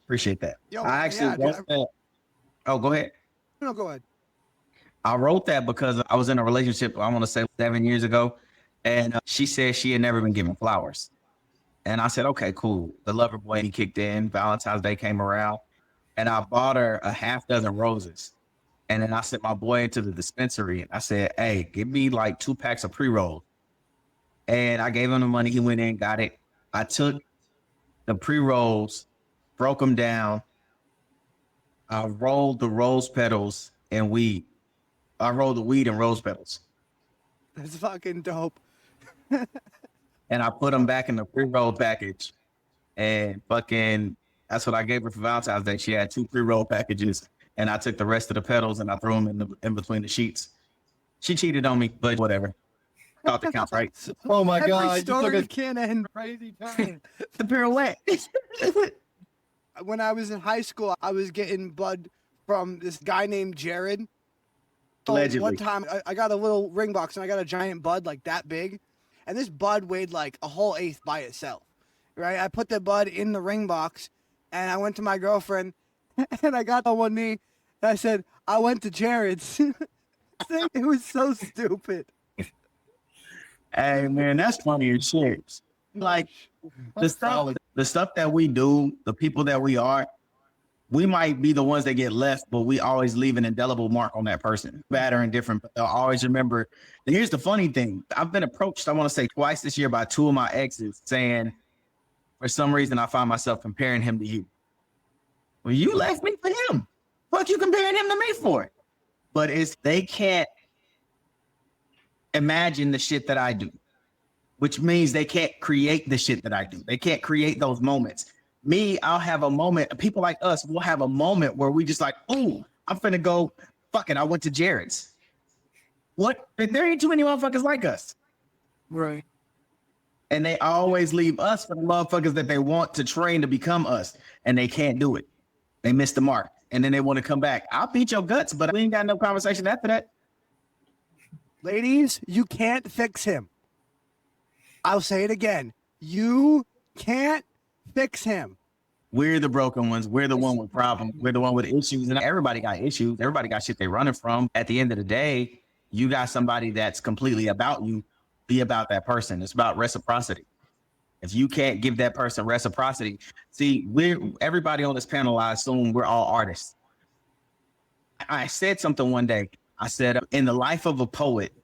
Appreciate that. Yo, I actually wrote that. Oh, go ahead. No, go ahead. I wrote that because I was in a relationship, I want to say 7 years ago, and she said she had never been given flowers. And I said, okay, cool. The lover boy, he kicked in. Valentine's Day came around, and I bought her a half dozen roses. And then I sent my boy into the dispensary, and I said, hey, give me like 2 packs of pre-rolls. And I gave him the money. He went in, got it. I took the pre-rolls, broke them down. I rolled the rose petals and weed. I rolled the weed and rose petals. That's fucking dope. And I put them back in the pre-roll package. And fucking, that's what I gave her for Valentine's Day. She had 2 pre-roll packages. And I took the rest of the petals and I threw them in between the sheets. She cheated on me, but whatever. Thought that counts, right? Oh my Every God. You took story a can end. Crazy time. The pirouette. When I was in high school, I was getting bud from this guy named Jared. So Allegedly. one time, I got a little ring box and I got a giant bud like that big. And this bud weighed like a whole eighth by itself, right? I put the bud in the ring box and I went to my girlfriend and I got on one knee and I said, I went to Jared's. It was so stupid. Hey, man, that's funny as shit. Like, the stuff that we do, the people that we are, we might be the ones that get left, but we always leave an indelible mark on that person. Bad or indifferent, but they'll always remember. And here's the funny thing. I've been approached, I want to say twice this year by 2 of my exes saying, for some reason, I find myself comparing him to you. Well, you left me for him. What you comparing him to me for? But they can't imagine the shit that I do, which means they can't create the shit that I do. They can't create those moments. Me, I'll have a moment. People like us will have a moment where we just like, oh, I'm finna go. Fuck it. I went to Jared's. What? There ain't too many motherfuckers like us. Right. And they always leave us for the motherfuckers that they want to train to become us. And they can't do it. They miss the mark. And then they want to come back. I'll beat your guts, but we ain't got no conversation after that. Ladies, you can't fix him. I'll say it again. You can't fix him. We're the broken ones. We're the one with problems. We're the one with issues. And everybody got issues. Everybody got shit they running from. At the end of the day, you got somebody that's completely about you. Be about that person. It's about reciprocity. If you can't give that person reciprocity, see, everybody on this panel, I assume we're all artists. I said something one day. I said, in the life of a poet,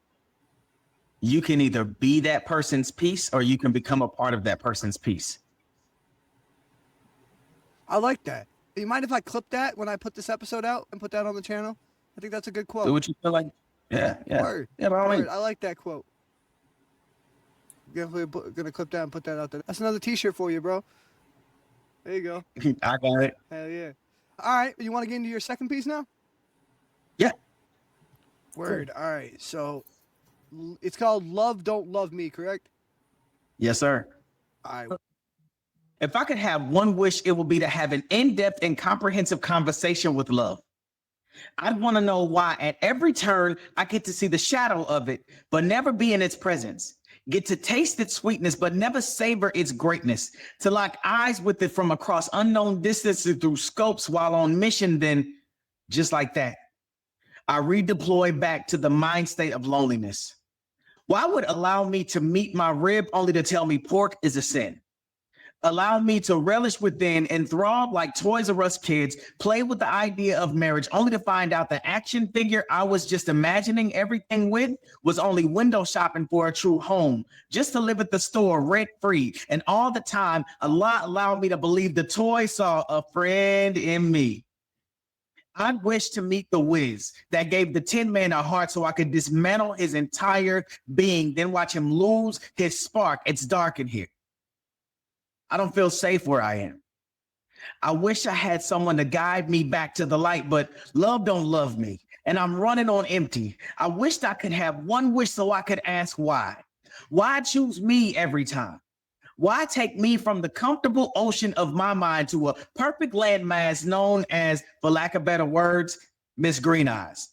you can either be that person's piece or you can become a part of that person's piece. I like that. You mind if I clip that when I put this episode out and put that on the channel? I think that's a good quote. Do what you feel like. Yeah. Word. Yeah, by all means. I like that quote. Definitely gonna clip that and put that out there. That's another T-shirt for you, bro. There you go. I got it. Hell yeah. All right, you want to get into your second piece now? Yeah. Word. All right. So It's called Love Don't Love Me, correct? Yes, sir. All right. If I could have one wish, it would be to have an in-depth and comprehensive conversation with love. I'd want to know why at every turn I get to see the shadow of it, but never be in its presence. Get to taste its sweetness, but never savor its greatness. To lock eyes with it from across unknown distances through scopes while on mission, then just like that, I redeploy back to the mind state of loneliness. Why would allow me to meet my rib only to tell me pork is a sin? Allow me to relish within, enthralled like Toys R Us kids, play with the idea of marriage, only to find out the action figure I was just imagining everything with was only window shopping for a true home, just to live at the store rent-free. And all the time, Allah allowed me to believe the toy saw a friend in me. I wish to meet the Wiz that gave the Tin Man a heart so I could dismantle his entire being, then watch him lose his spark. It's dark in here. I don't feel safe where I am. I wish I had someone to guide me back to the light, but love don't love me, and I'm running on empty. I wished I could have one wish so I could ask why. Why choose me every time? Why take me from the comfortable ocean of my mind to a perfect landmass known as, for lack of better words, Miss Green Eyes?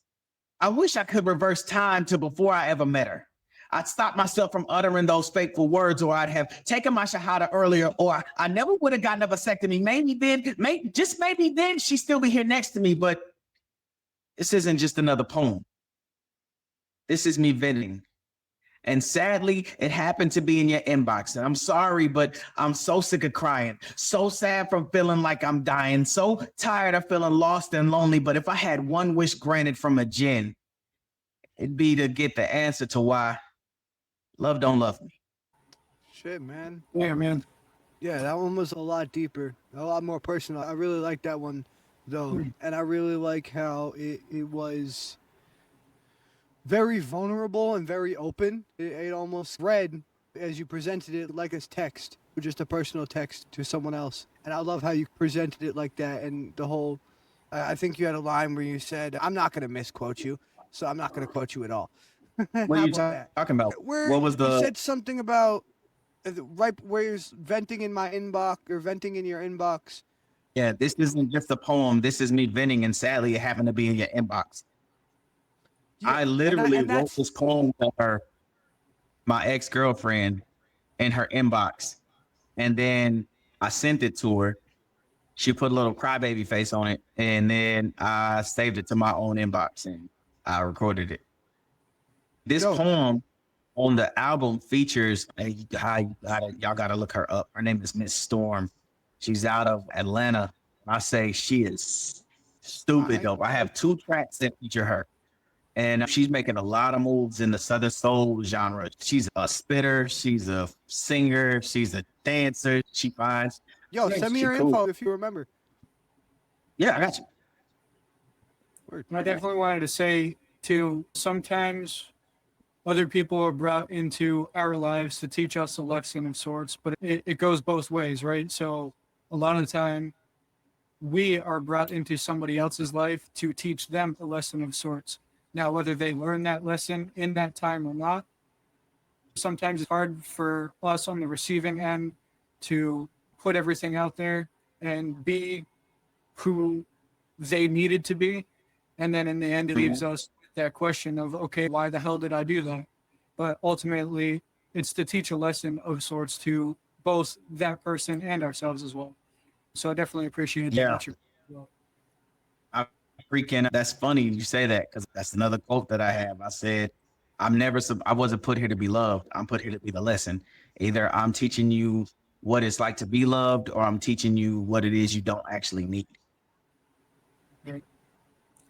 I wish I could reverse time to before I ever met her. I'd stop myself from uttering those fateful words, or I'd have taken my shahada earlier, or I never would have gotten a vasectomy. Maybe then, just maybe then she'd still be here next to me, but this isn't just another poem. This is me venting. And sadly, it happened to be in your inbox. And I'm sorry, but I'm so sick of crying. So sad from feeling like I'm dying. So tired of feeling lost and lonely. But if I had one wish granted from a jinn, it'd be to get the answer to why love don't love me. Shit, man. Yeah, man. Yeah, that one was a lot deeper, a lot more personal. I really like that one, though. And I really like how it was very vulnerable and very open. It almost read, as you presented it, like a text, or just a personal text to someone else. And I love how you presented it like that. And the whole, I think you had a line where you said, I'm not going to misquote you, so I'm not going to quote you at all. What are you talking about? Where What was you the... said something about right where you're venting in my inbox or venting in your inbox. Yeah, this isn't just a poem. This is me venting, and sadly, it happened to be in your inbox. Yeah, I literally and wrote this poem to her, my ex-girlfriend, in her inbox. And then I sent it to her. She put a little crybaby face on it. And then I saved it to my own inbox and I recorded it. This poem on the album features, y'all gotta look her up. Her name is Miss Storm. She's out of Atlanta. I say she is stupid dope. I have 2 tracks that feature her. And she's making a lot of moves in the Southern Soul genre. She's a spitter. She's a singer. She's a dancer. She finds. Yo, send me your info if you remember. Yeah, I got you. Word. I definitely wanted to say, too, sometimes other people are brought into our lives to teach us a lesson of sorts, but it goes both ways, right? So a lot of the time, we are brought into somebody else's life to teach them a lesson of sorts. Now, whether they learn that lesson in that time or not, sometimes it's hard for us on the receiving end to put everything out there and be who they needed to be. And then in the end, it leaves us with that question of, okay, why the hell did I do that? But ultimately, it's to teach a lesson of sorts to both that person and ourselves as well. So I definitely appreciate that. That's funny you say that, because that's another quote that I have. I said, I wasn't put here to be loved. I'm put here to be the lesson. Either I'm teaching you what it's like to be loved, or I'm teaching you what it is you don't actually need. Right.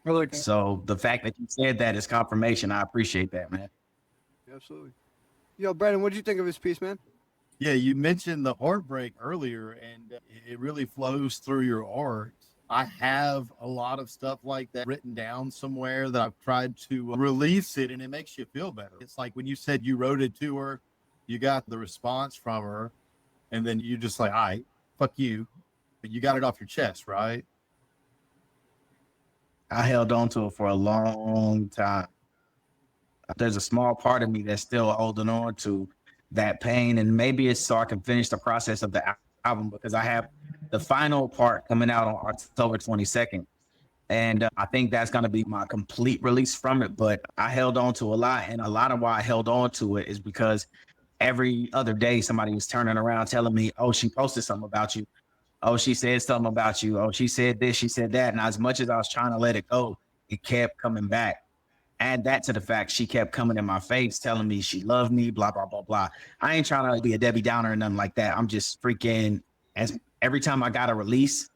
I like that. So the fact that you said that is confirmation. I appreciate that, man. Absolutely. Yo, Brandon, what did you think of his piece, man? Yeah, you mentioned the heartbreak earlier, and it really flows through your art. I have a lot of stuff like that written down somewhere that I've tried to release it, and it makes you feel better. It's like when you said you wrote it to her, you got the response from her, and then you just like, all right, fuck you. But you got it off your chest, right? I held on to it for a long time. There's a small part of me that's still holding on to that pain, and maybe it's so I can finish the process of the album, because I have the final part coming out on October 22nd. And I think that's going to be my complete release from it. But I held on to a lot. And a lot of why I held on to it is because every other day somebody was turning around telling me, oh, she posted something about you. Oh, she said something about you. Oh, she said this, she said that. And as much as I was trying to let it go, it kept coming back. Add that to the fact she kept coming in my face telling me she loved me, blah, blah, blah, blah. I ain't trying to be a Debbie Downer or nothing like that. I'm just freaking, as every time I got a release,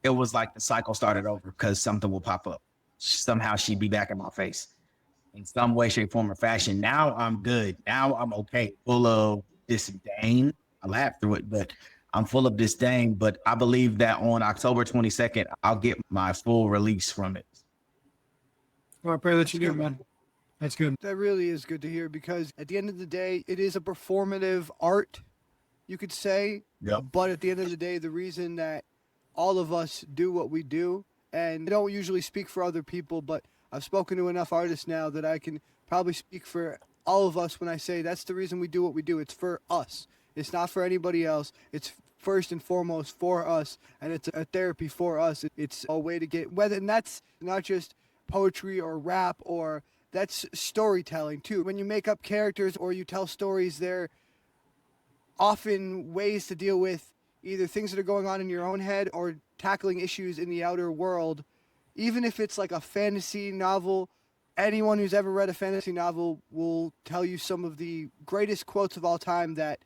it was like the cycle started over, because something will pop up. Somehow she'd be back in my face in some way, shape, form, or fashion. Now I'm good. Now I'm okay. Full of disdain. I laugh through it, but I'm full of disdain. But I believe that on October 22nd, I'll get my full release from it. Well, I pray that you do, man. That's good. That really is good to hear, because at the end of the day, it is a performative art, you could say. Yep. But at the end of the day, the reason that all of us do what we do, and I don't usually speak for other people, but I've spoken to enough artists now that I can probably speak for all of us when I say that's the reason we do what we do. It's for us. It's not for anybody else. It's first and foremost for us, and it's a therapy for us. It's a way to get, and that's not just poetry or rap, or that's storytelling too. When you make up characters or you tell stories, they're often ways to deal with either things that are going on in your own head or tackling issues in the outer world. Even if it's like a fantasy novel, anyone who's ever read a fantasy novel will tell you some of the greatest quotes of all time that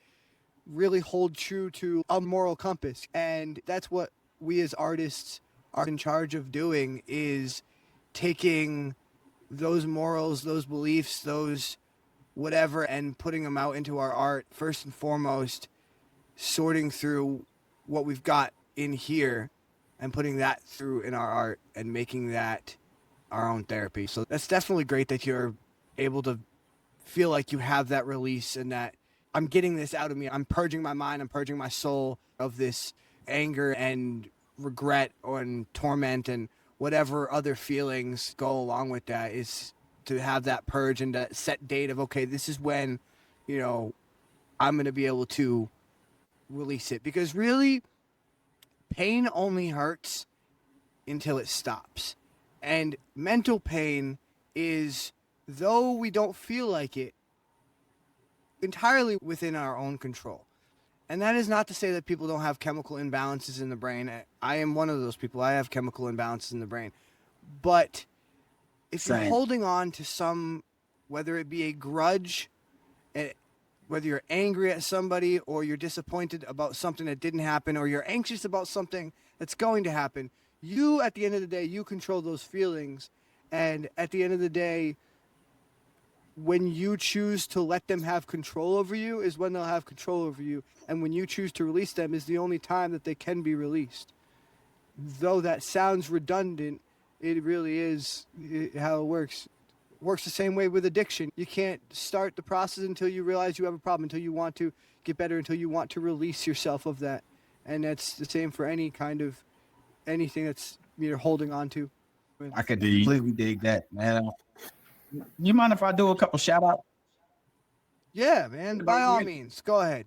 really hold true to a moral compass. And that's what we as artists are in charge of doing, is taking those morals, those beliefs, those whatever, and putting them out into our art. First and foremost, sorting through what we've got in here and putting that through in our art and making that our own therapy. So that's definitely great that you're able to feel like you have that release, and that I'm getting this out of me. I'm purging my mind. I'm purging my soul of this anger and regret and torment and whatever other feelings go along with that, is to have that purge and that set date of, okay, this is when, I'm going to be able to release it. Because really, pain only hurts until it stops. And mental pain is, though we don't feel like it, entirely within our own control. And that is not to say that people don't have chemical imbalances in the brain. I am one of those people. I have chemical imbalances in the brain. But if you're holding on to some, whether it be a grudge, whether you're angry at somebody, or you're disappointed about something that didn't happen, or you're anxious about something that's going to happen, you, at the end of the day, you control those feelings. And at the end of the day, when you choose to let them have control over you is when they'll have control over you. And when you choose to release them is the only time that they can be released. Though that sounds redundant, it really is how it works. Works the same way with addiction. You can't start the process until you realize you have a problem, until you want to get better, until you want to release yourself of that. And that's the same for any kind of anything that's you're holding on to. I could completely dig that, man. You mind if I do a couple shout outs? Yeah, man. By all means, go ahead.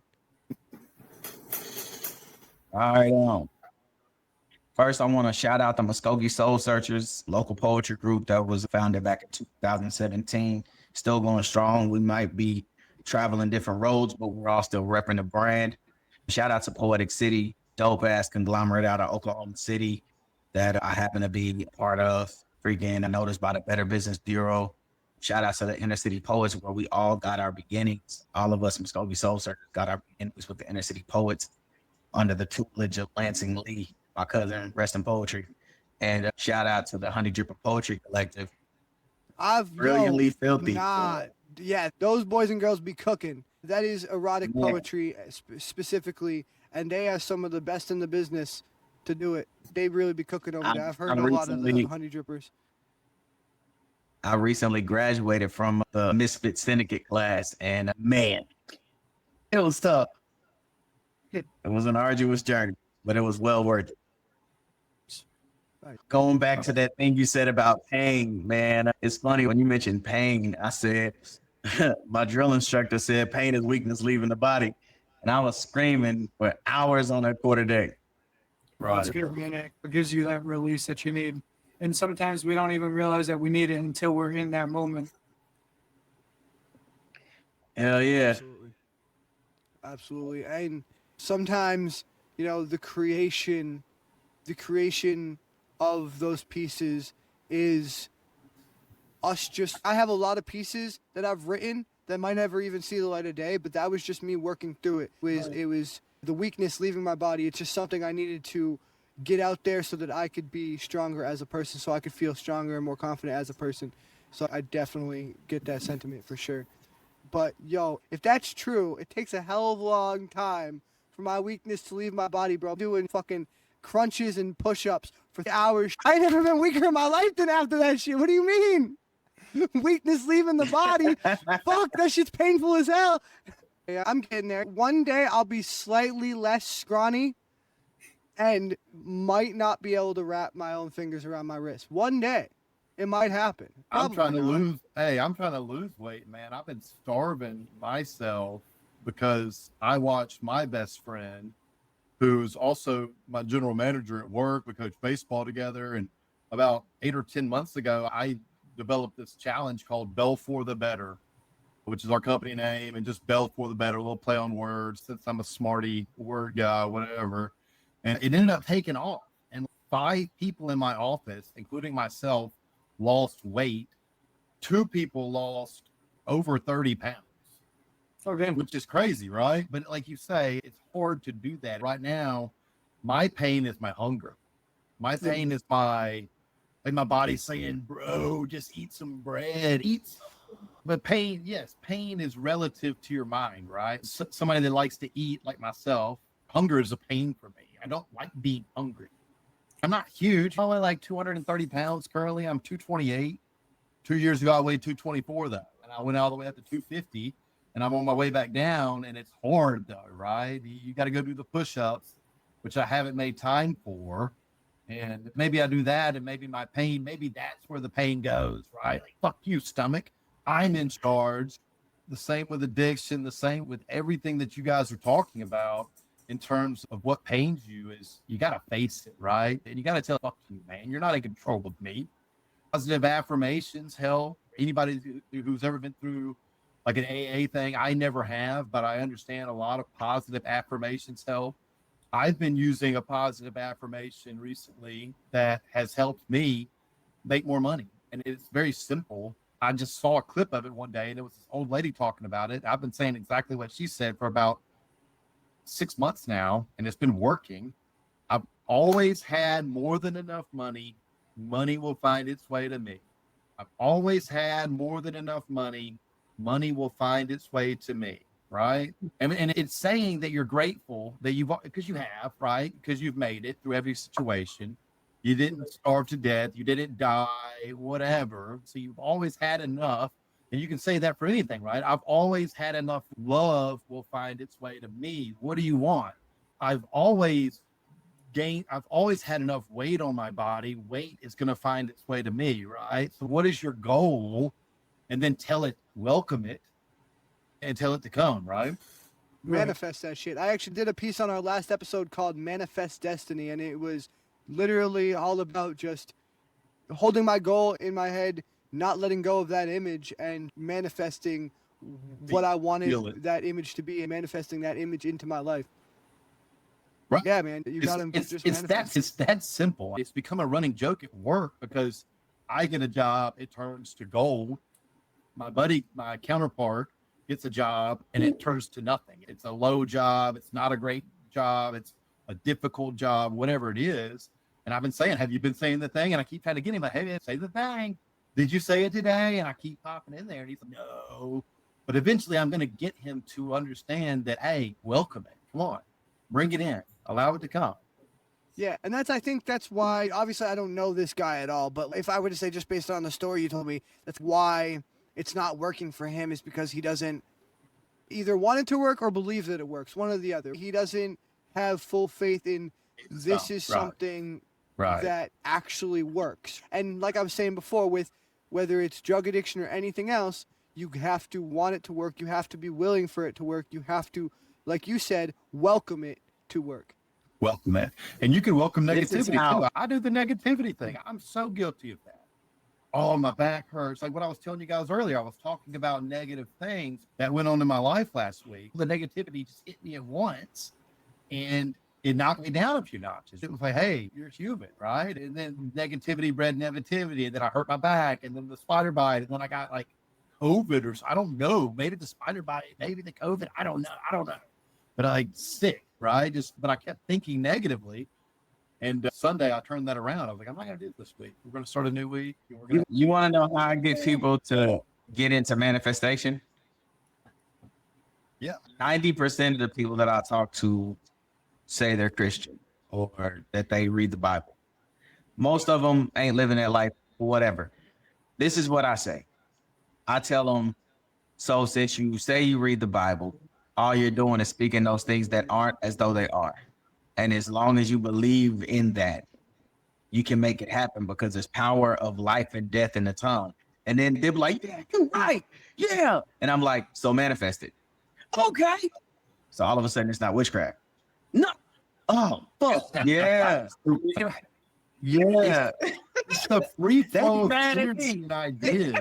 All right. First, I want to shout out the Muskogee Soul Searchers, local poetry group that was founded back in 2017. Still going strong. We might be traveling different roads, but we're all still repping the brand. Shout out to Poetic City, dope ass conglomerate out of Oklahoma City that I happen to be a part of. Freaking noticed by the Better Business Bureau. Shout out to the Inner City Poets, where we all got our beginnings. All of us Muskogee Soul Searchers got our beginnings with the Inner City Poets under the tutelage of Lansing Lee, my cousin, rest in poetry. And shout out to the Honey Dripper Poetry Collective. Brilliantly filthy. Yeah, those boys and girls be cooking. That is erotic poetry specifically, and they are some of the best in the business to do it. They really be cooking over there. I've heard a lot of the Honey Drippers. I recently graduated from the Misfit Syndicate class, and man, it was tough. It was an arduous journey, but it was well worth it. Going back to that thing you said about pain, man, it's funny when you mentioned pain. I said, my drill instructor said pain is weakness leaving the body. And I was screaming for hours on that quarter deck. It's good, man. It gives you that release that you need. And sometimes we don't even realize that we need it until we're in that moment. Hell yeah. Absolutely. Absolutely. And sometimes, you know, the creation of those pieces is us just, I have a lot of pieces that I've written that might never even see the light of day, but that was just me working through it. It was the weakness leaving my body. It's just something I needed to get out there so that I could be stronger as a person, so I could feel stronger and more confident as a person. So I definitely get that sentiment for sure. But yo, if that's true, it takes a hell of a long time for my weakness to leave my body, bro. I'm doing fucking crunches and push-ups for hours. I ain't never been weaker in my life than after that shit. What do you mean? Weakness leaving the body? Fuck, that shit's painful as hell. Yeah, I'm getting there. One day I'll be slightly less scrawny and might not be able to wrap my own fingers around my wrist. One day. It might happen. I'm trying to Probably not. I'm trying to lose weight, man. I've been starving myself because I watched my best friend, who's also my general manager at work. We coach baseball together. And about 8 or 10 months ago, I developed this challenge called Bell for the Better, which is our company name, and just Bell for the Better, a little play on words, since I'm a smarty word guy, whatever. And it ended up taking off. And 5 people in my office, including myself, lost weight. 2 people lost over 30 pounds. Okay. Which is crazy, right? But like you say, it's hard to do that. Right now, my pain is my hunger. My pain is my body saying, bro, just eat some bread, eat some. But pain, yes, pain is relative to your mind, right? Somebody that likes to eat like myself, hunger is a pain for me. I don't like being hungry. I'm not huge. I'm only like 230 pounds currently. I'm 228. 2 years ago, I weighed 224 though. And I went all the way up to 250 and I'm on my way back down, and it's hard though, right? You got to go do the push-ups, which I haven't made time for. And maybe I do that, and maybe my pain, maybe that's where the pain goes, right? Like, fuck you, stomach. I'm in charge. The same with addiction, the same with everything that you guys are talking about. In terms of what pains you, is you got to face it, right? And you got to tell, fuck you, man, you're not in control of me. Positive affirmations help. Anybody who's ever been through like an AA thing, I never have, but I understand a lot of positive affirmations help. I've been using a positive affirmation recently that has helped me make more money. And it's very simple. I just saw a clip of it one day, and it was this old lady talking about it. I've been saying exactly what she said for about 6 months now, and it's been working. I've always had more than enough money. Money will find its way to me. I've always had more than enough money. Money will find its way to me, right? And it's saying that you're grateful that because you have, right? Because you've made it through every situation. You didn't starve to death. You didn't die, whatever. So you've always had enough. And you can say that for anything, right? I've always had enough. Love will find its way to me. What do you want? I've always had enough weight on my body. Weight is going to find its way to me, right? So what is your goal? And then welcome it, and tell it to come, right? Manifest that shit. I actually did a piece on our last episode called Manifest Destiny, and it was literally all about just holding my goal in my head, not letting go of that image, and manifesting what I wanted that image to be, and manifesting that image into my life. Right. Yeah, man. You gotta just manifest. It's that simple. It's become a running joke at work because I get a job, it turns to gold. My buddy, my counterpart, gets a job and it turns to nothing. It's a low job. It's not a great job. It's a difficult job, whatever it is. And I've been saying, have you been saying the thing? And I keep trying to get him like, hey, man, say the thing. Did you say it today? And I keep popping in there and he's like, no. But eventually I'm going to get him to understand that, hey, welcome it. Come on, bring it in, allow it to come. Yeah, and I think that's why, obviously I don't know this guy at all, but if I were to say just based on the story you told me, that's why it's not working for him, is because he doesn't either want it to work or believe that it works, one or the other. He doesn't have full faith in this is something Right. that actually works. And like I was saying before, with whether it's drug addiction or anything else, you have to want it to work. You have to be willing for it to work. You have to, like you said, welcome it to work. Welcome it. And you can welcome This is negativity how- too. I do the negativity thing. I'm so guilty of that. Oh, my back hurts. Like what I was telling you guys earlier, I was talking about negative things that went on in my life last week. The negativity just hit me at once and it knocked me down a few notches. It was like, hey, you're human, right? And then negativity bred negativity. And then I hurt my back and then the spider bite. And then I got like COVID or I don't know. Maybe the spider bite, maybe the COVID. I don't know. But I sick, right? But I kept thinking negatively. And Sunday I turned that around. I was like, I'm not going to do it this week. We're going to start a new week. You want to know how I get people to get into manifestation? Yeah. 90% of the people that I talk to say they're Christian or that they read the Bible. Most of them ain't living their life, whatever. This is what I say. I tell them, so since you say you read the Bible, all you're doing is speaking those things that aren't as though they are. And as long as you believe in that, you can make it happen because there's power of life and death in the tongue. And then they're like, yeah, you're right. Yeah. And I'm like, so manifest it. Okay. So all of a sudden it's not witchcraft. No. Oh, fuck. Yeah. Yeah. It's the free flow That's of bad. and ideas.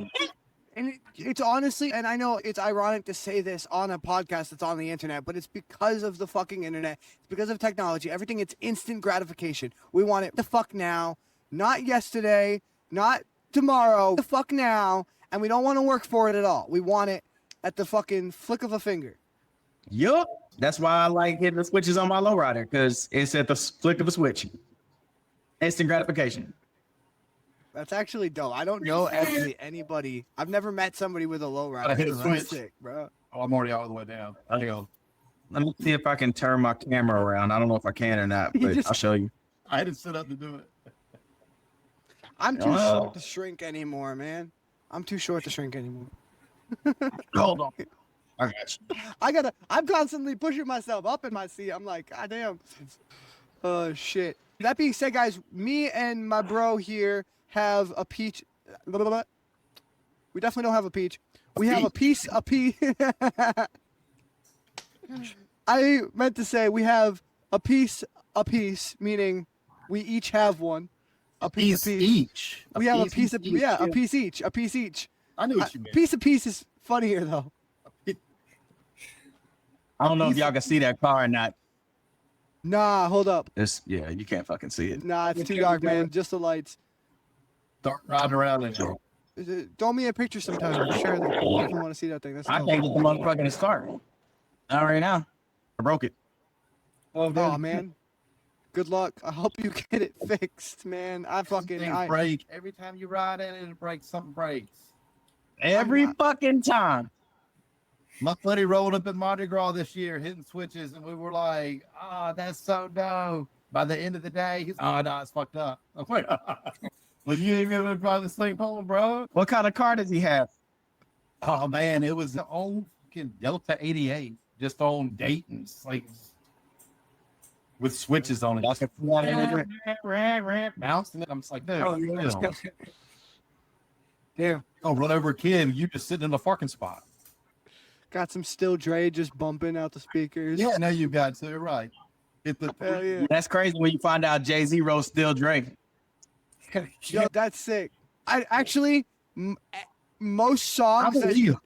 And it's honestly, and I know it's ironic to say this on a podcast that's on the internet, but it's because of the fucking internet. It's because of technology. Everything, it's instant gratification. We want it the fuck now, not yesterday, not tomorrow, the fuck now, and we don't want to work for it at all. We want it at the fucking flick of a finger. Yup. That's why I like hitting the switches on my lowrider, because it's at the flick of a switch. Instant gratification. That's actually dope. I don't know actually anybody. I've never met somebody with a low I rider. hit a That's switch. sick, bro. Oh, I'm already all the way down. Hang on. Let me see if I can turn my camera around. I don't know if I can or not, You but just- I'll show you. I had to sit up to do it. I'm too Oh. short to shrink anymore, man. I'm too short to shrink anymore. Hold on. I got you. I'm constantly pushing myself up in my seat. I'm like, God damn. Oh, shit. That being said, guys, me and my bro here have a peach. Blah, blah, blah. We definitely don't have a peach. We have a piece. I meant to say we have a piece, meaning we each have one. A piece, each. We have a piece of, each. yeah, a piece each. A piece each. I knew what you meant. Piece is funnier, though. I don't know if y'all can see that car or not. Nah, hold up. Yeah, you can't fucking see it. Nah, it's too dark, man. Just the lights. Start riding around in there. Throw me a picture sometime. Share that. I want to see that thing. That's I dope. can't get the motherfucking start. Not right now. I broke it. Oh, Oh man. Good luck. I hope you get it fixed, man. I fucking Things break. Every time you ride in it, it breaks. Something breaks. Every fucking time. My buddy rolled up at Mardi Gras this year, hitting switches, and we were like, "Oh, that's so dope." By the end of the day, he's, "Oh no, it's fucked up." I'm like, "Well, you ain't gonna probably sleep home, bro." What kind of car does he have? Oh man, it was the old fucking Delta 88, just on Dayton's, like with switches on it. Bouncing it. I'm just like, dude, Oh, yeah, let's go. Damn. oh, run over a kid. You just sitting in the parking spot. got some Still Dre just bumping out the speakers. Yeah, no, you got to right. Hit the Hell yeah. That's crazy when you find out Jay-Z wrote Still Drake. Yo, that's sick. I actually most I songs that believe.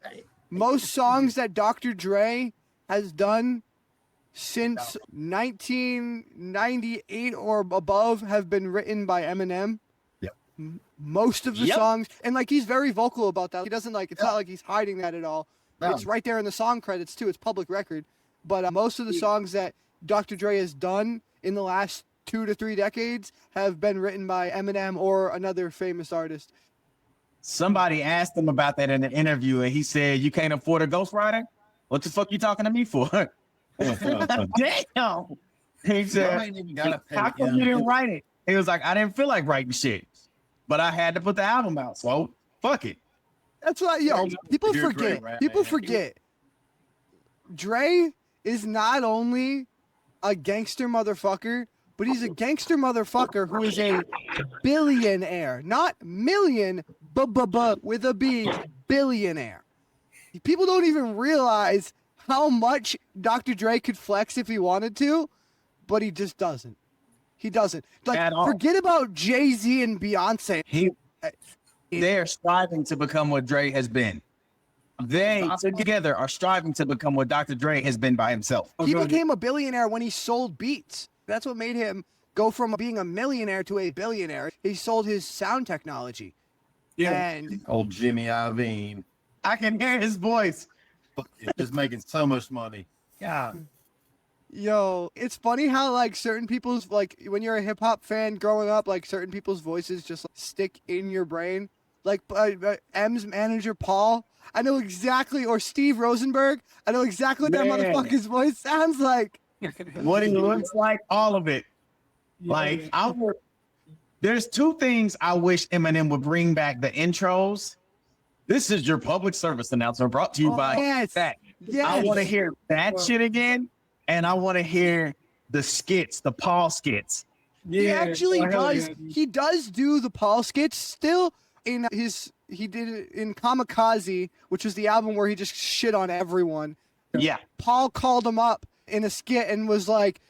most songs that Dr. Dre has done since 1998 or above have been written by Eminem. Yep. Most of the Yep. songs, and like he's very vocal about that. He doesn't like it's not like he's hiding that at all. No. It's right there in the song credits too. It's public record. But most of the songs that Dr. Dre has done in the last 2 to 3 decades have been written by Eminem or another famous artist. Somebody asked him about that in an interview, and he said, "You can't afford a ghostwriter? What the fuck you talking to me for?" Damn. He I said, ain't even gotta pay "How come him. you didn't write it?" He was like, "I didn't feel like writing shit, but I had to put the album out, so fuck it." That's what people You're forget. great, right, People man. forget. Dre is not only a gangster motherfucker, but he's a gangster motherfucker who is a billionaire, not million, but with a B, billionaire. People don't even realize how much Dr. Dre could flex if he wanted to, but he just doesn't. He doesn't. Like, At all. forget about Jay-Z and Beyonce. They're striving to become what Dre has been. They together are striving to become what Dr. Dre has been by himself. He became a billionaire when he sold beats. That's what made him go from being a millionaire to a billionaire. He sold his sound technology. Yeah. And Old Jimmy Iovine. I can hear his voice. Just making so much money. Yeah. yo, it's funny how like certain people's, like when you're a hip hop fan growing up, like certain people's voices just like, stick in your brain. Like M's manager Paul, I know exactly, or Steve Rosenberg, I know exactly what that Man. motherfucker's voice sounds like. What he looks like, all of it. Like there's two things I wish Eminem would bring back: the intros. This is your public service announcement brought to you by yes. that. Yes. I want to hear that shit again, and I want to hear the skits, the Paul skits. He actually Oh, hell does. yeah. He does do the Paul skits still in his. He did it in Kamikaze, which was the album where he just shit on everyone. Yeah, Paul called him up in a skit and was like,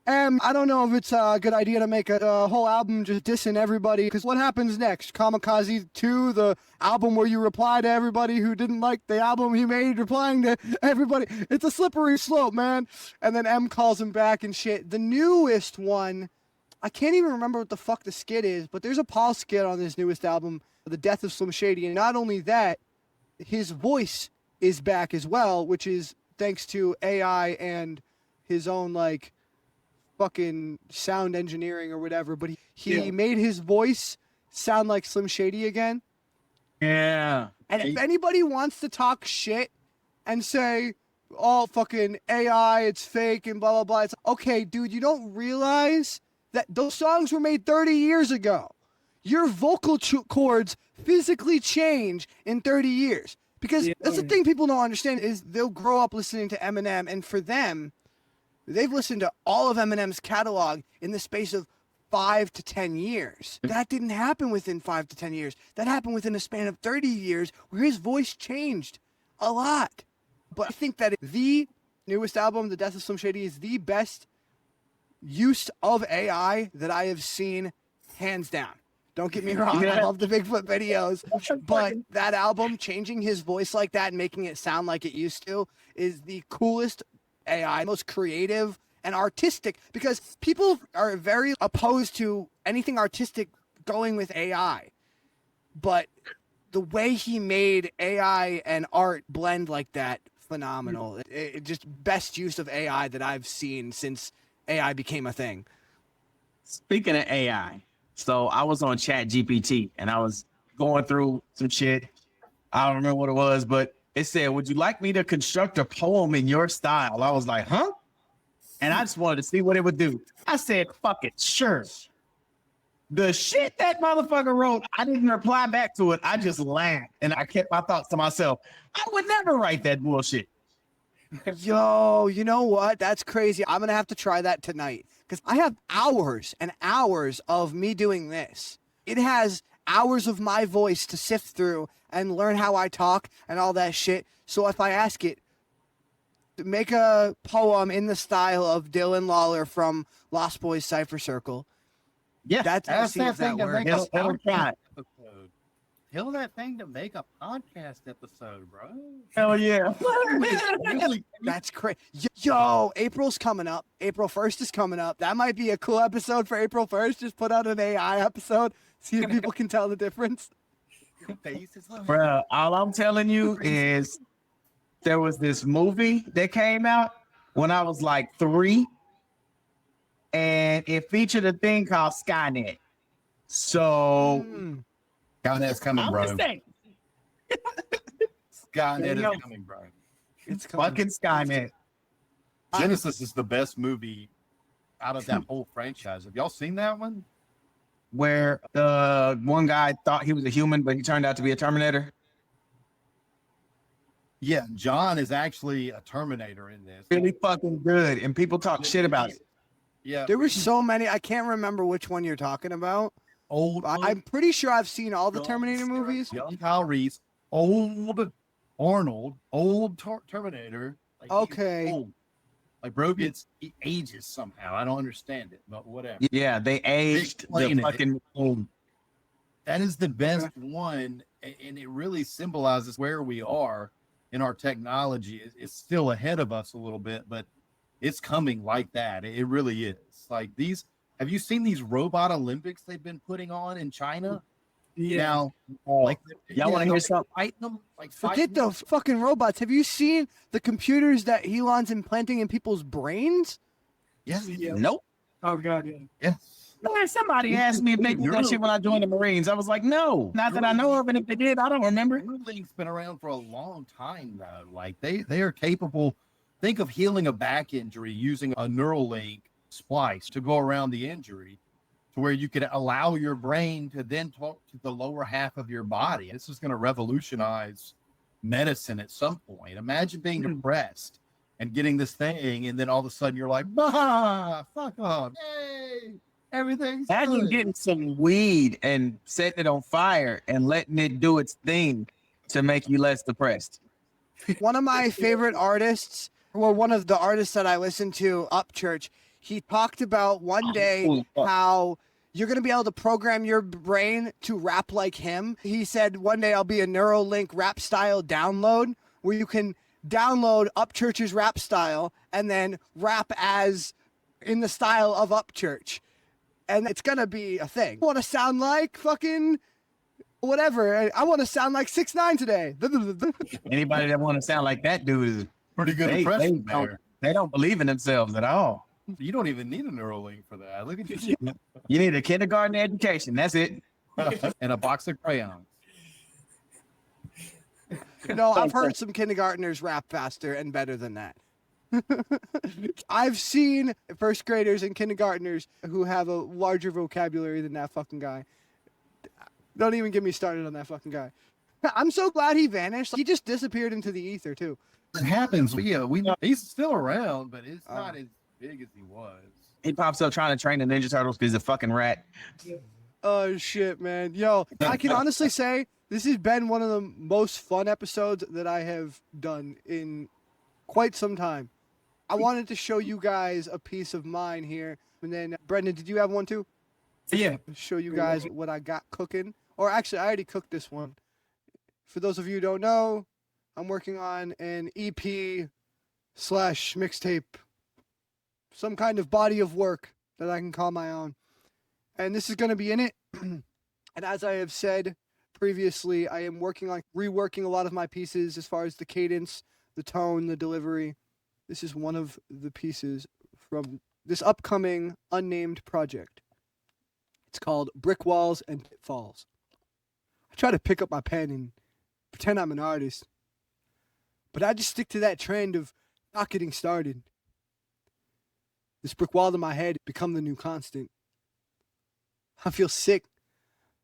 I don't know if it's a good idea to make a whole album just dissing everybody, because what happens next? Kamikaze 2, the album where you reply to everybody who didn't like the album he made, replying to everybody. It's a slippery slope, man. And then M calls him back and shit. The newest one, I can't even remember what the fuck the skit is, but there's a Paul skit on this newest album, The Death of Slim Shady. And not only that, his voice is back as well, which is thanks to AI and his own, like, fucking sound engineering or whatever, but he made his voice sound like Slim Shady again. yeah. And if anybody wants to talk shit and say, oh, fucking AI, it's fake and blah, blah, blah, it's okay, dude, you don't realize that those songs were made 30 years ago. Your vocal cords physically change in 30 years. Because that's the thing people don't understand is they'll grow up listening to Eminem, and for them, they've listened to all of Eminem's catalog in the space of 5 to 10 years. That didn't happen within 5 to 10 years. That happened within a span of 30 years where his voice changed a lot. But I think that the newest album, The Death of Slim Shady, is the best use of AI that I have seen, hands down. Don't get me wrong, I love the Bigfoot videos, but that album, changing his voice like that and making it sound like it used to, is the coolest AI, most creative and artistic, because people are very opposed to anything artistic going with AI. But the way he made AI and art blend like that, phenomenal. It just best use of AI that I've seen since AI became a thing. Speaking of AI, so I was on Chat GPT and I was going through some shit. I don't remember what it was, but it said, would you like me to construct a poem in your style? I was like, huh? And I just wanted to see what it would do. I said, fuck it, sure. The shit that motherfucker wrote, I didn't reply back to it. I just laughed and I kept my thoughts to myself. I would never write that bullshit. Yo, you know what? That's crazy. I'm going to have to try that tonight because I have hours and hours of me doing this. It has hours of my voice to sift through and learn how I talk and all that shit. So if I ask it, make a poem in the style of Dylan Lawler from Lostboys Cypher Circle. Yeah, That's Ask see that if that thing to works. make a It'll try. podcast episode. Tell that thing to make a podcast episode, bro. Hell yeah. Really, That's crazy. Yo, April's coming up. April 1st is coming up. That might be a cool episode for April 1st. Just put out an AI episode. See if people can tell the difference. Bruh, all I'm telling you is there was this movie that came out when I was like 3, and it featured a thing called Skynet. So Skynet's coming, I'm bro. just saying, Skynet Yo. is coming, bro. It's coming. fucking Skynet. Genesis is the best movie out of that whole franchise. Have y'all seen that one? Where the one guy thought he was a human, but he turned out to be a Terminator. Yeah, John is actually a Terminator in this. Really fucking good, and people talk shit about it. Yeah, There were so many. I can't remember which one you're talking about. old. I'm pretty sure I've seen all the Terminator movies. Young Kyle Reese, old Arnold, old Terminator. Like, he's Okay. old. Like, bro, he ages somehow. I don't understand it, but whatever. Yeah, they aged explain the it. fucking That is the best one, and it really symbolizes where we are in our technology. It's still ahead of us a little bit, but it's coming like that. It really is. Like these. Have you seen these robot Olympics they've been putting on in China? Yeah. Now, like y'all want to hear something? fighting them? Like Forget the fucking robots. Have you seen the computers that Elon's implanting in people's brains? Yes. Yeah. Nope. Oh god, yeah. Yes. Man, somebody asked me if they did that shit when I joined the Marines. I was like, no, not that I know of, and if they did, I don't remember. Neuralink's been around for a long time though. Like they are capable. Think of healing a back injury using a Neuralink splice to go around the injury, to where you could allow your brain to then talk to the lower half of your body. This is going to revolutionize medicine at some point. Imagine being depressed and getting this thing, and then all of a sudden you're like, bah, fuck off. Yay, everything's Imagine good. getting some weed and setting it on fire and letting it do its thing to make you less depressed. One of my favorite artists, or one of the artists that I listen to, Upchurch, he talked about one day how you're going to be able to program your brain to rap like him. He said one day I'll be a Neuralink rap style download where you can download Upchurch's rap style and then rap as in the style of Upchurch. And it's going to be a thing. I want to sound like fucking whatever. I want to sound like 6ix9ine today. Anybody that want to sound like that dude is Pretty good impression there. they don't believe in themselves at all. You don't even need a Neuralink for that. Look at you. You need a kindergarten education. That's it. And a box of crayons. No, I've heard some kindergartners rap faster and better than that. I've seen first graders and kindergartners who have a larger vocabulary than that fucking guy. Don't even get me started on that fucking guy. I'm so glad he vanished. He just disappeared into the ether too. It happens. Yeah, we know he's still around, but it's not as big as he was. He pops up trying to train the Ninja Turtles because he's a fucking rat. Oh shit, man. Yo, I can honestly say this has been one of the most fun episodes that I have done in quite some time. I wanted to show you guys a piece of mine here. And then, Brendan, did you have one too? Yeah. Show you guys what I got cooking. Or actually, I already cooked this one. For those of you who don't know, I'm working on an EP/mixtape. Some kind of body of work that I can call my own. And this is going to be in it. And as I have said previously, I am working on reworking a lot of my pieces as far as the cadence, the tone, the delivery. This is one of the pieces from this upcoming unnamed project. It's called Brick Walls and Pitfalls. I try to pick up my pen and pretend I'm an artist, but I just stick to that trend of not getting started. This brick wall in my head become the new constant. I feel sick,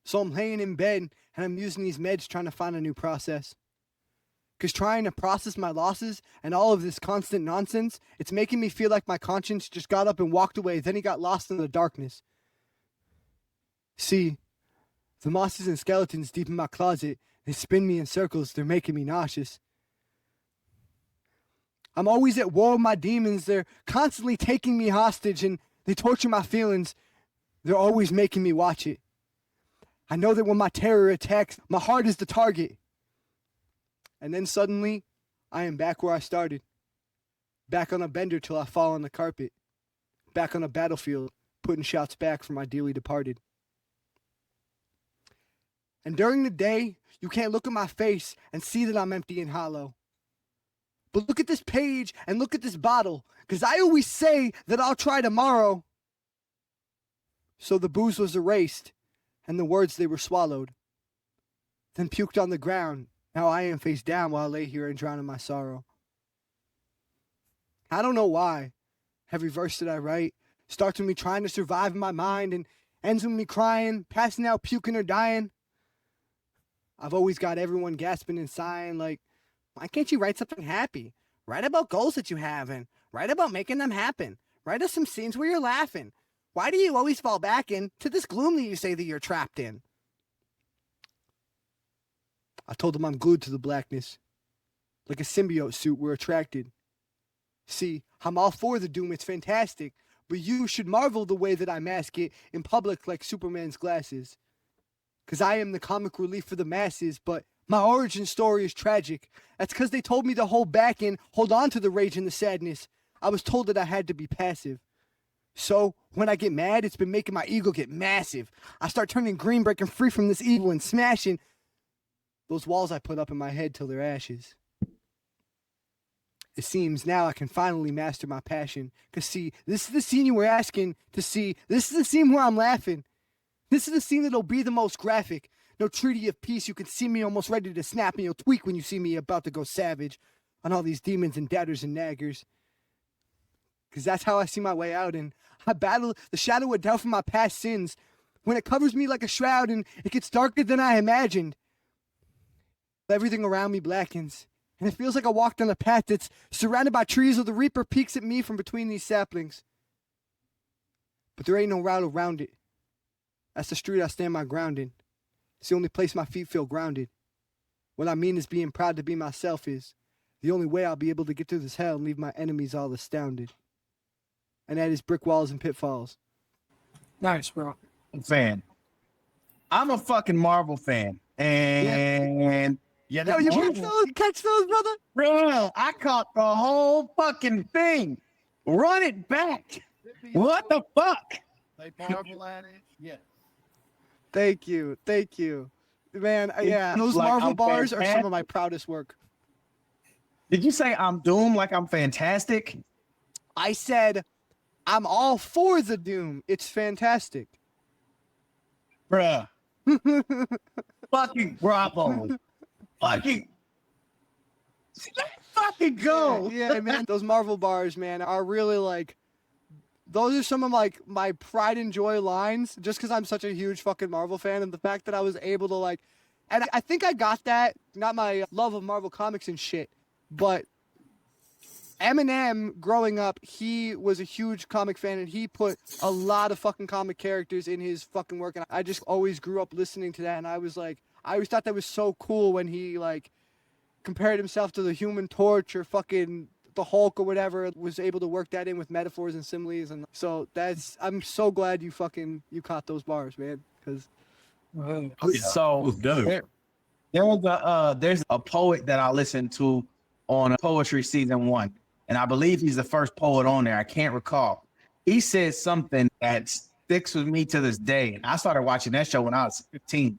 so I'm laying in bed and I'm using these meds trying to find a new process. Because trying to process my losses and all of this constant nonsense, it's making me feel like my conscience just got up and walked away, then he got lost in the darkness. See, the monsters and skeletons deep in my closet, they spin me in circles, they're making me nauseous. I'm always at war with my demons, they're constantly taking me hostage and they torture my feelings. They're always making me watch it. I know that when my terror attacks, my heart is the target. And then suddenly, I am back where I started. Back on a bender till I fall on the carpet. Back on a battlefield, putting shots back for my dearly departed. And during the day, you can't look at my face and see that I'm empty and hollow. But look at this page and look at this bottle, because I always say that I'll try tomorrow. So the booze was erased, and the words they were swallowed. Then puked on the ground. Now I am face down while I lay here and drown in my sorrow. I don't know why. Every verse that I write starts with me trying to survive in my mind and ends with me crying, passing out, puking, or dying. I've always got everyone gasping and sighing like, why can't you write something happy? Write about goals that you have and write about making them happen. Write us some scenes where you're laughing. Why do you always fall back into this gloom that you say that you're trapped in? I told them I'm glued to the blackness. Like a symbiote suit, we're attracted. See, I'm all for the doom, it's fantastic. But you should marvel the way that I mask it in public like Superman's glasses. Cause I am the comic relief for the masses, but my origin story is tragic. That's cause they told me to hold back and hold on to the rage and the sadness. I was told that I had to be passive. So, when I get mad, it's been making my ego get massive. I start turning green, breaking free from this evil and smashing those walls I put up in my head till they're ashes. It seems now I can finally master my passion. Cause see, this is the scene you were asking to see. This is the scene where I'm laughing. This is the scene that'll be the most graphic. No treaty of peace, you can see me almost ready to snap, and you'll tweak when you see me about to go savage on all these demons and doubters and naggers. Cause that's how I see my way out, and I battle the shadow of doubt from my past sins. When it covers me like a shroud and it gets darker than I imagined. Everything around me blackens. And it feels like I walked on a path that's surrounded by trees where the reaper peeks at me from between these saplings. But there ain't no route around it. That's the street I stand my ground in. It's the only place my feet feel grounded. What I mean is being proud to be myself is the only way I'll be able to get through this hell and leave my enemies all astounded. And that is brick walls and pitfalls. Nice, bro. Fan. I'm a fucking Marvel fan. And Yeah, Yo, that you Marvel- catch those, brother? bro, I caught the whole fucking thing. Run it back. What the fuck? They Marvel at it. Yeah. Thank you. Man, yeah, those Like, Marvel I'm bars are some fantastic. of my proudest work. Did you say I'm doomed like I'm fantastic? I said, I'm all for the Doom. It's fantastic. Bruh. Fucking bravo. Fucking. Let's fucking go. Yeah, man, those Marvel bars, man, are really like, those are some of like my pride and joy lines, just because I'm such a huge fucking Marvel fan, and the fact that I was able to like, and I think I got that, not my love of Marvel comics and shit, but Eminem growing up, he was a huge comic fan, and he put a lot of fucking comic characters in his fucking work, and I just always grew up listening to that, and I was like, I always thought that was so cool when he like compared himself to the Human Torch or fucking the Hulk or whatever, was able to work that in with metaphors and similes, and so I'm so glad you caught those bars, man, because Oh, yeah. So It was dope. there's a poet that I listened to on Poetry Season 1, and I believe he's the first poet on there. I can't recall. He said something that sticks with me to this day, and I started watching that show when I was 15.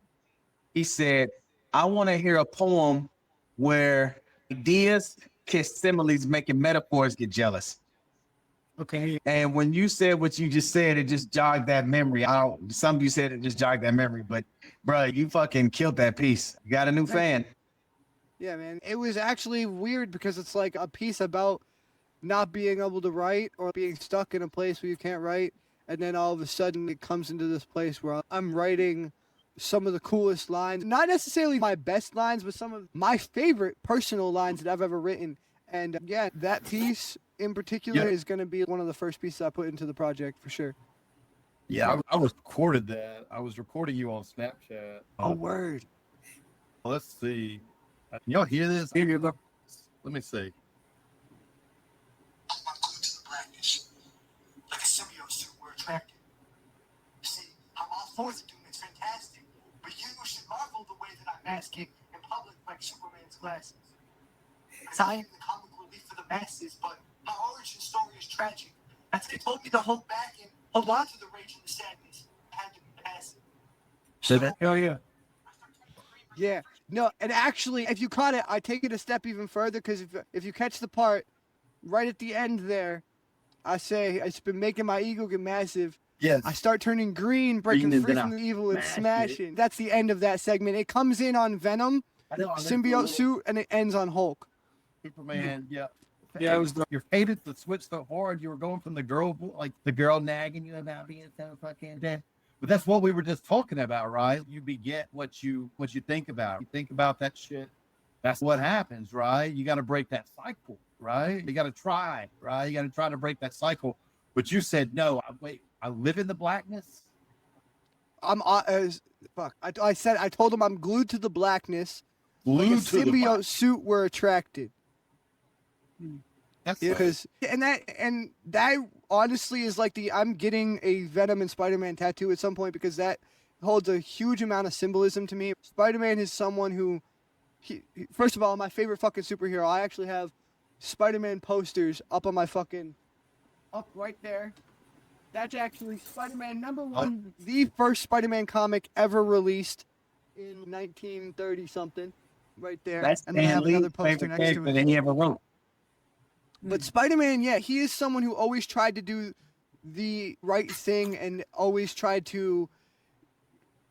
He said, I want to hear a poem where ideas kiss similes, making metaphors get jealous. Okay. And when you said what you just said, it just jogged that memory. Some of you said it just jogged that memory, but bro, you fucking killed that piece. You got a new fan. yeah, man, it was actually weird because it's like a piece about not being able to write or being stuck in a place where you can't write, and then all of a sudden it comes into this place where I'm writing some of the coolest lines, not necessarily my best lines, but some of my favorite personal lines that I've ever written. And yeah, that piece in particular is going to be one of the first pieces I put into the project for sure. Yeah, I recorded that. I was recording you on Snapchat. Oh, word. Let's see. Can y'all hear this? Here you go. Let me see. I'm glued to the blackness. Like a symbiote suit, we're attracted. See, I'm all for the doom, it's fantastic. But you should marvel the way that I mask it in public like Superman's glasses. Cause I am the comic relief for the masses, but my origin story is tragic. As they told me to hold back and hold on to the rage and the sadness, I had to be passive. Say that. Hell yeah. Yeah, no, and actually, if you caught it, I take it a step even further, because if you catch the part right at the end there, I say, it's been making my ego get massive. Yes. I start turning green, breaking Green, and free then from I the evil and smash smashing. That's the end of that segment. It comes in on Venom, symbiote suit, and it ends on Hulk. Superman. Yeah. Yeah, it was the You hated the switch so hard. You were going from the girl, like the girl nagging you about being so fucking dead. But that's what we were just talking about, right? You beget what you think about. You think about that shit. That's what happens, right? You got to break that cycle, right? You got to try, right? You got to try to break that cycle But you said no. I live in the blackness. I'm fuck. I told him I'm glued to the blackness. Like a Glued to the symbiote black. suit, we're attracted. That's Because and that honestly is like I'm getting a Venom and Spider-Man tattoo at some point because that holds a huge amount of symbolism to me. Spider-Man is someone who, first of all, my favorite fucking superhero. I actually have Spider-Man posters up on my fucking up right there. That's actually Spider-Man #1, the first Spider-Man comic ever released in 1930 something. Right there. That's and then I Stan have another Lee's poster favorite next to character it. that he ever wrote. But Spider-Man, yeah, he is someone who always tried to do the right thing and always tried to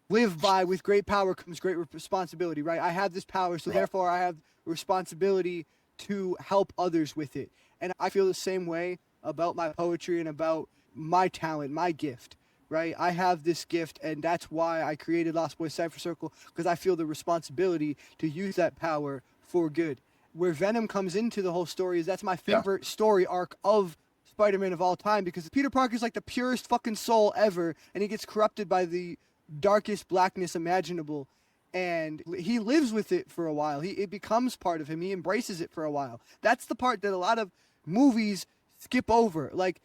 live by with great power comes great responsibility, right? I have this power, so therefore I have responsibility to help others with it. And I feel the same way about my poetry and about my talent, my gift, right? I have this gift, and that's why I created Lostboys Cypher Circle, because I feel the responsibility to use that power for good. Where Venom comes into the whole story is that's my favorite story arc of Spider-Man of all time, because Peter Parker's like the purest fucking soul ever, and he gets corrupted by the darkest blackness imaginable, and he lives with it for a while. It becomes part of him. He embraces it for a while. That's the part that a lot of movies skip over. Like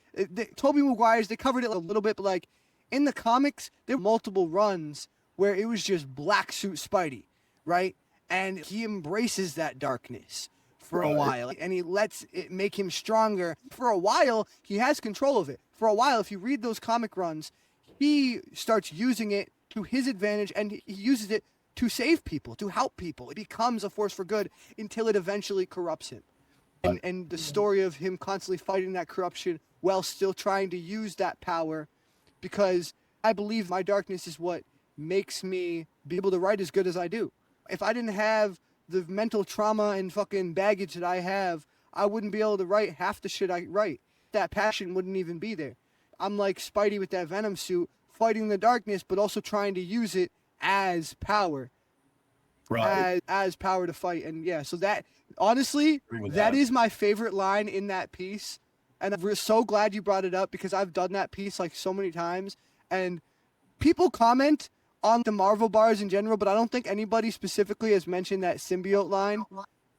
Tobey Maguire's, they covered it a little bit, but like in the comics, there were multiple runs where it was just black suit Spidey, right? And he embraces that darkness for a while, and he lets it make him stronger. For a while, he has control of it. For a while, if you read those comic runs, he starts using it to his advantage, and he uses it to save people, to help people. It becomes a force for good until it eventually corrupts him. And the story of him constantly fighting that corruption while still trying to use that power, because I believe my darkness is what makes me be able to write as good as I do. If I didn't have the mental trauma and fucking baggage that I have, I wouldn't be able to write half the shit I write. That passion wouldn't even be there. I'm like Spidey with that Venom suit, fighting the darkness, but also trying to use it as power. As power to fight. And yeah, so that, honestly, that is my favorite line in that piece. And I'm so glad you brought it up, because I've done that piece like so many times. And people comment on the Marvel bars in general, but I don't think anybody specifically has mentioned that symbiote line.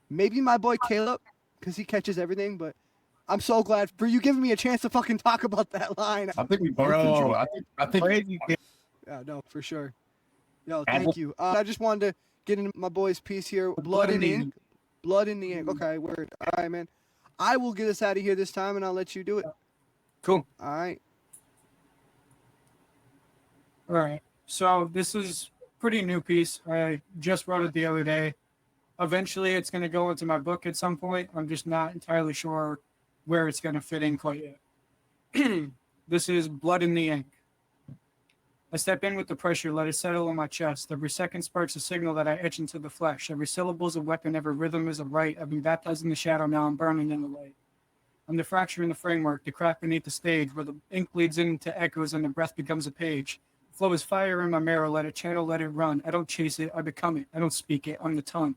Maybe my boy Caleb, because he catches everything, but I'm so glad for you giving me a chance to fucking talk about that line. I think we both enjoy. I think Yeah, no, for sure. No, thank you. I just wanted to get into my boy's piece here. Blood in the ink. Blood in the ink. Okay, word. All right, man. I will get us out of here this time, and I'll let you do it. Cool. All right. All right. So this is pretty new piece. I just wrote it the other day. Eventually, it's going to go into my book at some point. I'm just not entirely sure where it's going to fit in quite yet. This is Blood in the Ink. I step in with the pressure, let it settle on my chest. Every second sparks a signal that I etch into the flesh. Every syllable is a weapon, every rhythm is a right. I've been baptized in the shadow, now I'm burning in the light. I'm the fracture in the framework, the crack beneath the stage, where the ink bleeds into echoes and the breath becomes a page. The flow is fire in my marrow, let it channel, let it run. I don't chase it, I become it. I don't speak it, I'm the tongue.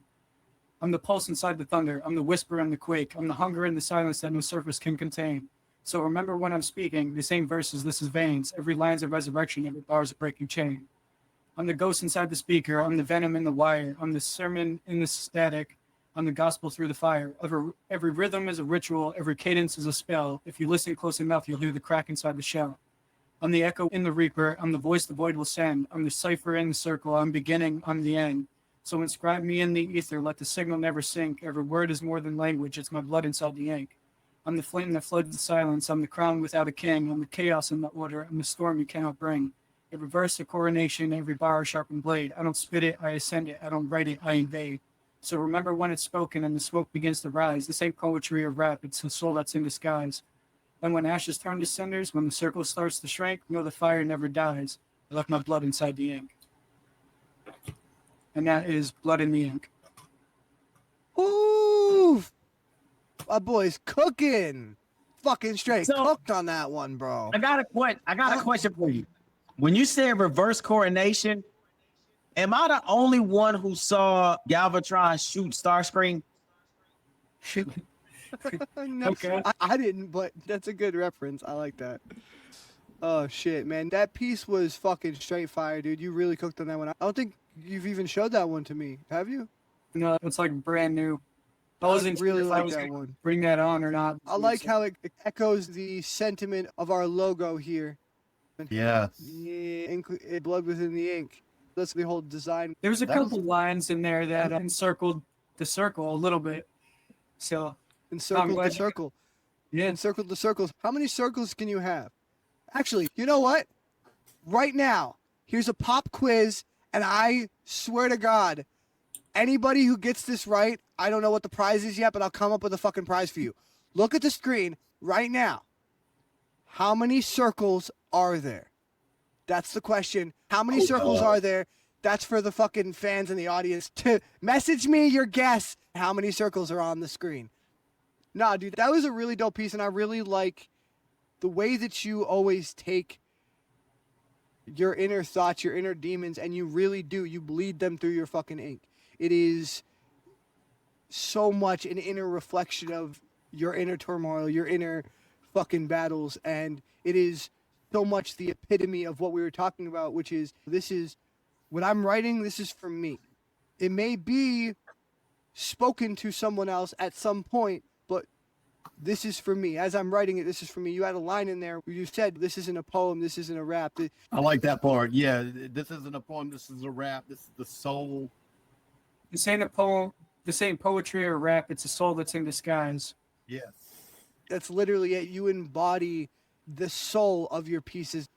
I'm the pulse inside the thunder. I'm the whisper and the quake. I'm the hunger and the silence that no surface can contain. So remember when I'm speaking, the same verses, this is veins. Every line's a resurrection, every bar's a breaking chain. I'm the ghost inside the speaker. I'm the venom in the wire. I'm the sermon in the static. I'm the gospel through the fire. Every rhythm is a ritual. Every cadence is a spell. If you listen close enough, you'll hear the crack inside the shell. I'm the echo in the reaper. I'm the voice the void will send. I'm the cipher in the circle. I'm beginning, I'm the end. So inscribe me in the ether. Let the signal never sink. Every word is more than language. It's my blood inside the ink. I'm the flame that floods the silence. I'm the crown without a king. I'm the chaos in the order. I'm the storm you cannot bring. Every verse a coronation. Every bar a sharpened blade. I don't spit it, I ascend it. I don't write it, I invade. So remember when it's spoken and the smoke begins to rise. This ain't poetry or rap. It's the soul that's in disguise. And when ashes turn to cinders, when the circle starts to shrink, know the fire never dies. I left my blood inside the ink. And that is Blood in the Ink. Ooh, my boy's cooking. Fucking straight So- cooked on that one, bro. I got a question for you. When you say reverse coronation, am I the only one who saw Galvatron shoot Starscream? No, Okay. I didn't, but that's a good reference. I like that. Oh shit, man, that piece was fucking straight fire, dude. You really cooked on that one. I don't think you've even showed that one to me, have you? No, it's like brand new. I wasn't sure really if I like was that gonna one. bring that on or not. I like how it echoes the sentiment of our logo here. Yes. Yeah, blood within the ink. That's the whole design. There was a That was- couple lines in there that encircled the circle a little bit. So Encircled glad the you- circle. yeah, Encircled the circles. How many circles can you have? Actually, you know what? Right now, here's a pop quiz, and I swear to God, anybody who gets this right, I don't know what the prize is yet, but I'll come up with a fucking prize for you. Look at the screen right now. How many circles are there? That's the question. How many circles are there? That's for the fucking fans in the audience to message me your guess. How many circles are on the screen? Nah, dude, that was a really dope piece, and I really like the way that you always take your inner thoughts, your inner demons, and you really do. You bleed them through your fucking ink. It is so much an inner reflection of your inner turmoil, your inner fucking battles, and it is so much the epitome of what we were talking about, which is this is what I'm writing, this is for me. It may be spoken to someone else at some point, but this is for me. As I'm writing it, this is for me. You had a line in there where you said, this isn't a poem, this isn't a rap. I like that part. Yeah, this isn't a poem. This is a rap. This is the soul. this ain't a poem. This ain't poetry or rap. It's a soul that's in disguise. Yes. That's literally it. You embody the soul of your pieces.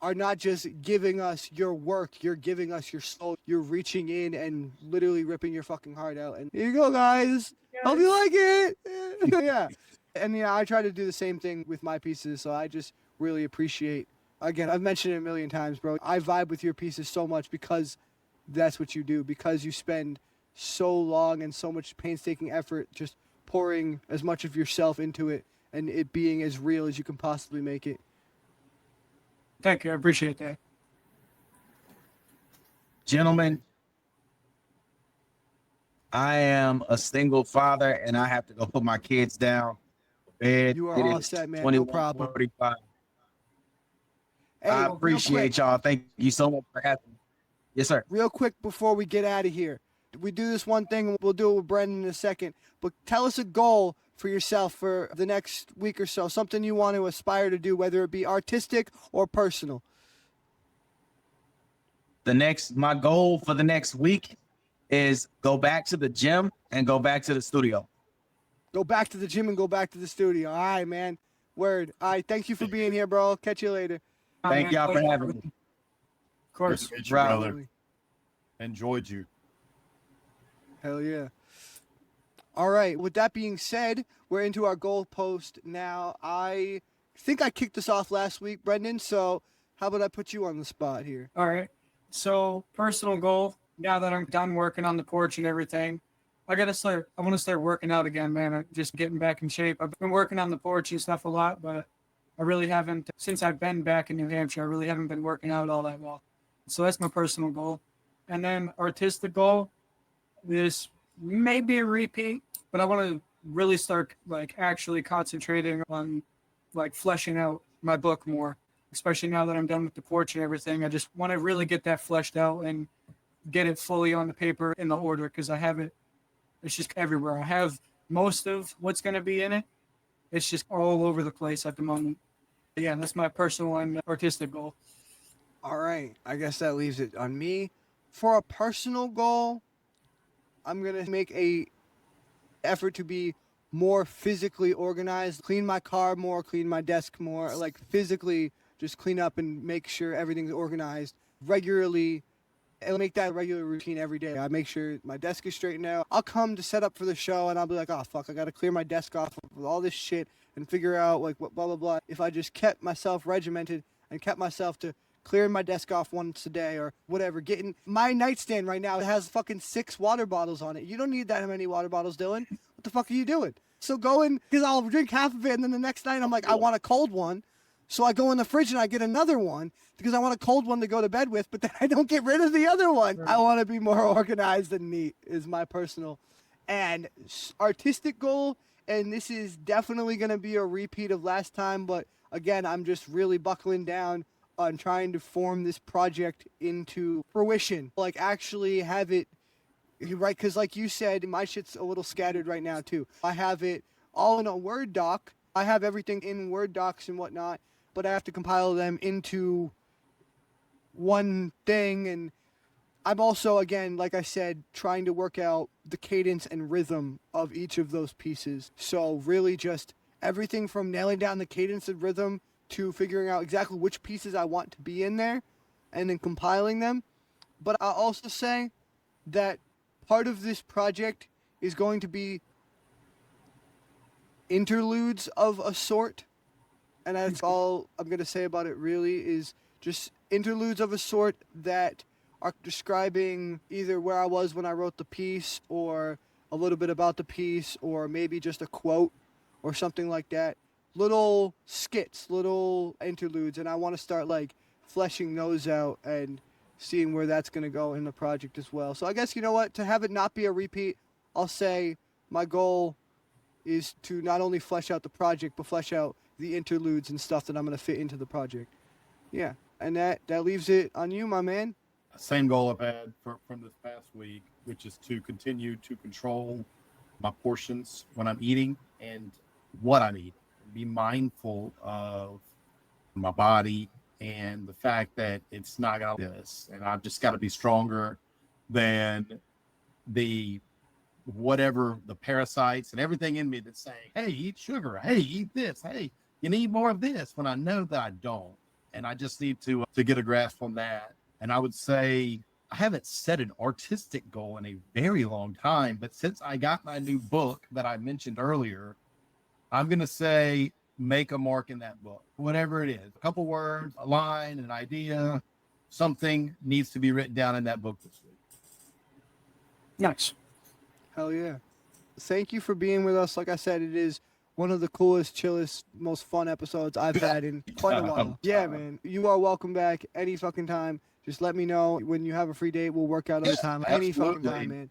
Are not just giving us your work, you're giving us your soul. You're reaching in and literally ripping your fucking heart out. And here you go, guys. Hope you like it. Yeah. And yeah, I try to do the same thing with my pieces. So I just really appreciate, again, I've mentioned it a million times, bro. I vibe with your pieces so much because that's what you do, because you spend so long and so much painstaking effort just pouring as much of yourself into it and it being as real as you can possibly make it. Thank you. I appreciate that. Gentlemen, I am a single father and I have to go put my kids down. Bed. You are It all is set, man. No problem. 21:45. Hey, I real appreciate quick, y'all. Thank you so much for having me. Yes, sir. real quick before we get out of here. We do this one thing, and we'll do it with Brendan in a second. But tell us a goal for yourself for the next week or so, something you want to aspire to do, whether it be artistic or personal. My goal for the next week is go back to the gym and go back to the studio. Go back to the gym and go back to the studio. All right, man. Word. All right, thank you for being here, bro. Catch you later. Thank y'all for having me. Of course. Good to meet you, Right. brother. Enjoyed you. Hell yeah. All right. With that being said, we're into our goal post now. I think I kicked us off last week, Brendan. So how about I put you on the spot here? All right. So personal goal. Now that I'm done working on the porch and everything, I want to start working out again, man. I'm just getting back in shape. I've been working on the porch and stuff a lot, but I really haven't, since I've been back in New Hampshire, I really haven't been working out all that well. So that's my personal goal. And then artistic goal, this may be a repeat, but I want to really start like actually concentrating on like fleshing out my book more, especially now that I'm done with the porch and everything. I just want to really get that fleshed out and get it fully on the paper in the order, because I have it. It's just everywhere. I have most of what's going to be in it. It's just all over the place at the moment. Yeah, that's my personal and artistic goal. All right. I guess that leaves it on me. For a personal goal, I'm going to make a effort to be more physically organized, clean my car more, clean my desk more, like physically just clean up and make sure everything's organized regularly. And make that a regular routine every day. I make sure my desk is straightened out. I'll come to set up for the show and I'll be like, oh, fuck, I got to clear my desk off with all this shit and figure out like what blah, blah, blah. If I just kept myself regimented and kept myself to clearing my desk off once a day or whatever, getting my nightstand right now, it has fucking 6 water bottles on it. You don't need that many water bottles, Dylan. What the fuck are you doing? So because I'll drink half of it and then the next night I'm like, I want a cold one. So I go in the fridge and I get another one because I want a cold one to go to bed with, but then I don't get rid of the other one. I want to be more organized and neat is my personal and artistic goal and this is definitely going to be a repeat of last time, but again, I'm just really buckling down on trying to form this project into fruition. Like, actually have it, right? Because, like you said, my shit's a little scattered right now, too. I have it all in a Word doc. I have everything in Word docs and whatnot, but I have to compile them into one thing. And I'm also, again, like I said, trying to work out the cadence and rhythm of each of those pieces. So really just everything from nailing down the cadence and rhythm to figuring out exactly which pieces I want to be in there and then compiling them. But I'll also say that part of this project is going to be interludes of a sort. And that's all I'm going to say about it, really, is just interludes of a sort that are describing either where I was when I wrote the piece, or a little bit about the piece, or maybe just a quote or something like that. Little skits, little interludes, and I want to start like fleshing those out and seeing where that's going to go in the project as well. So I guess, you know what, to have it not be a repeat, I'll say my goal is to not only flesh out the project, but flesh out the interludes and stuff that I'm going to fit into the project. Yeah, and that leaves it on you, my man. Same goal I've had from this past week, which is to continue to control my portions when I'm eating and what I'm eating. Be mindful of my body and the fact that it's not gonna do this, and I've just got to be stronger than the whatever the parasites and everything in me that's saying, "Hey, eat sugar. Hey, eat this. Hey, you need more of this." When I know that I don't, and I just need to get a grasp on that. And I would say I haven't set an artistic goal in a very long time, but since I got my new book that I mentioned earlier, I'm going to say make a mark in that book, whatever it is. A couple words, a line, an idea, something needs to be written down in that book this week. Nice. Hell yeah. Thank you for being with us. Like I said, it is one of the coolest, chillest, most fun episodes I've had in quite a while. Yeah, man. You are welcome back any fucking time. Just let me know when you have a free date. We'll work out a time. Any fucking time, man.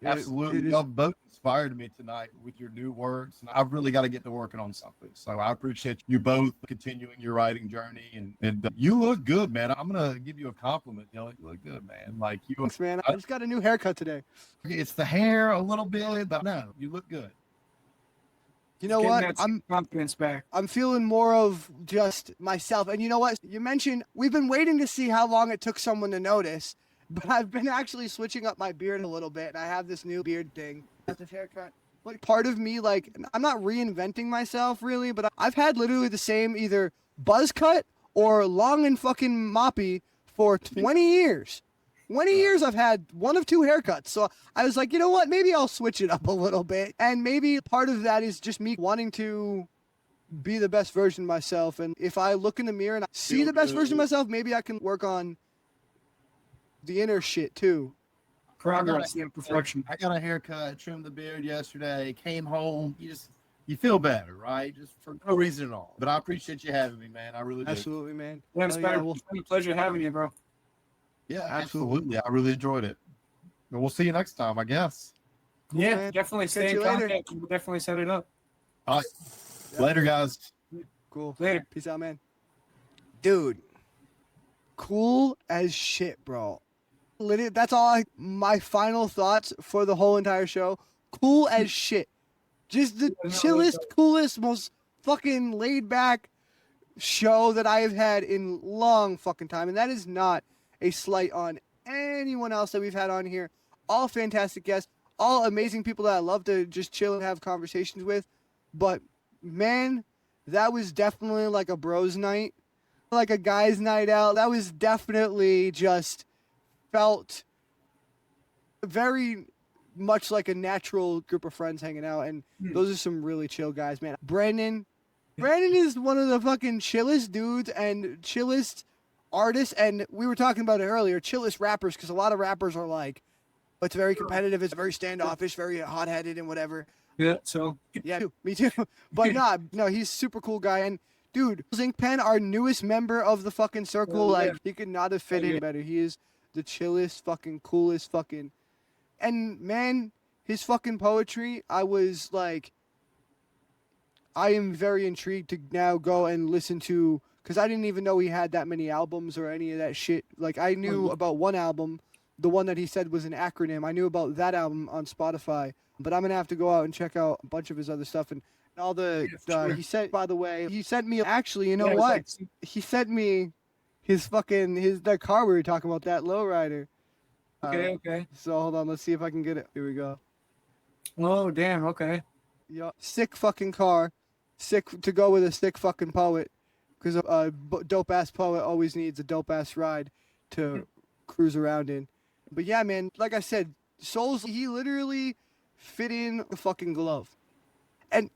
Absolutely. Y'all both inspired me tonight with your new words. And I've really got to get to working on something. So I appreciate you both continuing your writing journey. And you look good, man. I'm going to give you a compliment, Dylan. You look good, man. Like you. Thanks, man. I just got a new haircut today. It's the hair a little bit, but no, you look good. You know what? I'm confidence back. I'm feeling more of just myself. And you know what? You mentioned we've been waiting to see how long it took someone to notice, but I've been actually switching up my beard a little bit. And I have this new beard thing. That's a haircut. Like, part of me, like, I'm not reinventing myself really, but I've had literally the same either buzz cut or long and fucking moppy for 20 years. 20 years I've had one of two haircuts. So I was like, you know what? Maybe I'll switch it up a little bit. And maybe part of that is just me wanting to be the best version of myself. And if I look in the mirror and I see the best version of myself, maybe I can work on the inner shit too. Progress and perfection. I got a haircut, trimmed the beard yesterday, came home. You feel better, right? Just for no reason at all. But I appreciate you having me, man. I really do. Absolutely, man. Yeah, it's Oh, been yeah, well, a pleasure having you, bro. Yeah, absolutely. I really enjoyed it. And we'll see you next time, I guess. Cool, Yeah, man. definitely Catch stay in you later. contact. We'll definitely set it up. All right. Later, guys. Cool. Later. Peace out, man. Dude, cool as shit, bro. Literally, that's all my final thoughts for the whole entire show. Cool as shit. Just the chillest, coolest, most fucking laid back show that I have had in long fucking time. And that is not a slight on anyone else that we've had on here. All fantastic guests, all amazing people that I love to just chill and have conversations with. But man, that was definitely like a bros night, like a guys night out. That was definitely just felt very much like a natural group of friends hanging out. And those are some really chill guys, man. Brandon is one of the fucking chillest dudes and chillest artists. And we were talking about it earlier, chillest rappers, because a lot of rappers are like, it's very competitive, it's very standoffish, very hot-headed and whatever. Yeah, so. Yeah, me too. But no, he's a super cool guy. And dude, Zinc Pen, our newest member of the fucking circle, like, he could not have fit in better. He is the chillest, fucking coolest fucking. And man, his fucking poetry, I was like I am very intrigued to now go and listen to, because I didn't even know he had that many albums or any of that shit. Like, I knew about one album, the one that he said was an acronym. I knew about that album on Spotify, but I'm going to have to go out and check out a bunch of his other stuff. And all the, sure. he sent, by the way, he sent me, actually, you know Yeah, what? it's like- He sent me that car we were talking about, that lowrider. okay. So hold on, let's see if I can get it. Here we go. Oh, damn. Okay. Yeah, sick fucking car, sick to go with a sick fucking poet, because a dope ass poet always needs a dope ass ride to cruise around in. But yeah, man, like I said, Souls, he literally fit in a fucking glove, and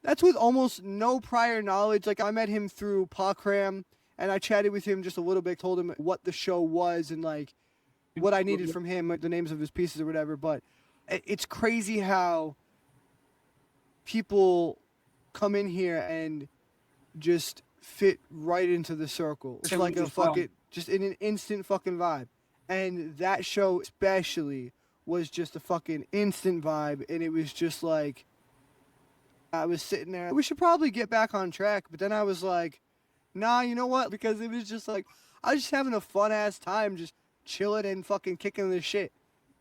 that's with almost no prior knowledge. Like, I met him through Pawcram, and I chatted with him just a little bit, told him what the show was and like what I needed from him, like the names of his pieces or whatever. But it's crazy how people come in here and just fit right into the circle. It's like a fucking, just in an instant fucking vibe. And that show especially was just a fucking instant vibe. And it was just like, I was sitting there, we should probably get back on track. But then I was like, nah, you know what? Because it was just like, I was just having a fun ass time, just chilling and fucking kicking the shit.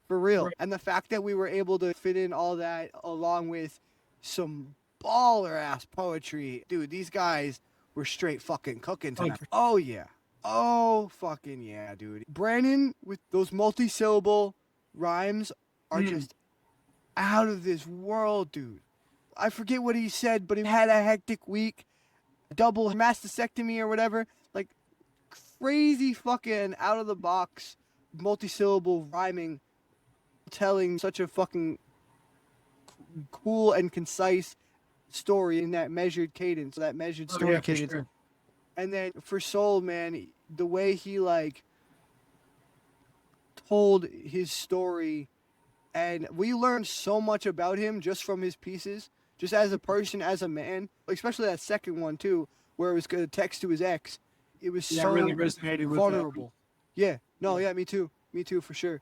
For real. Right. And the fact that we were able to fit in all that along with some baller ass poetry. Dude, these guys were straight fucking cooking tonight. Oh yeah. Oh fucking yeah, dude. Brandon with those multi-syllable rhymes are just out of this world, dude. I forget what he said, but he had a hectic week. Double mastectomy or whatever. Like, crazy fucking out of the box multi-syllable rhyming, telling such a fucking cool and concise story in that measured cadence, that measured story cadence. Sure. And then for Soul, man, the way he like told his story, and we learned so much about him just from his pieces, just as a person, as a man, especially that second one too, where it was a text to his ex. It was so really resonated with vulnerable. Yeah, no, yeah, me too, for sure.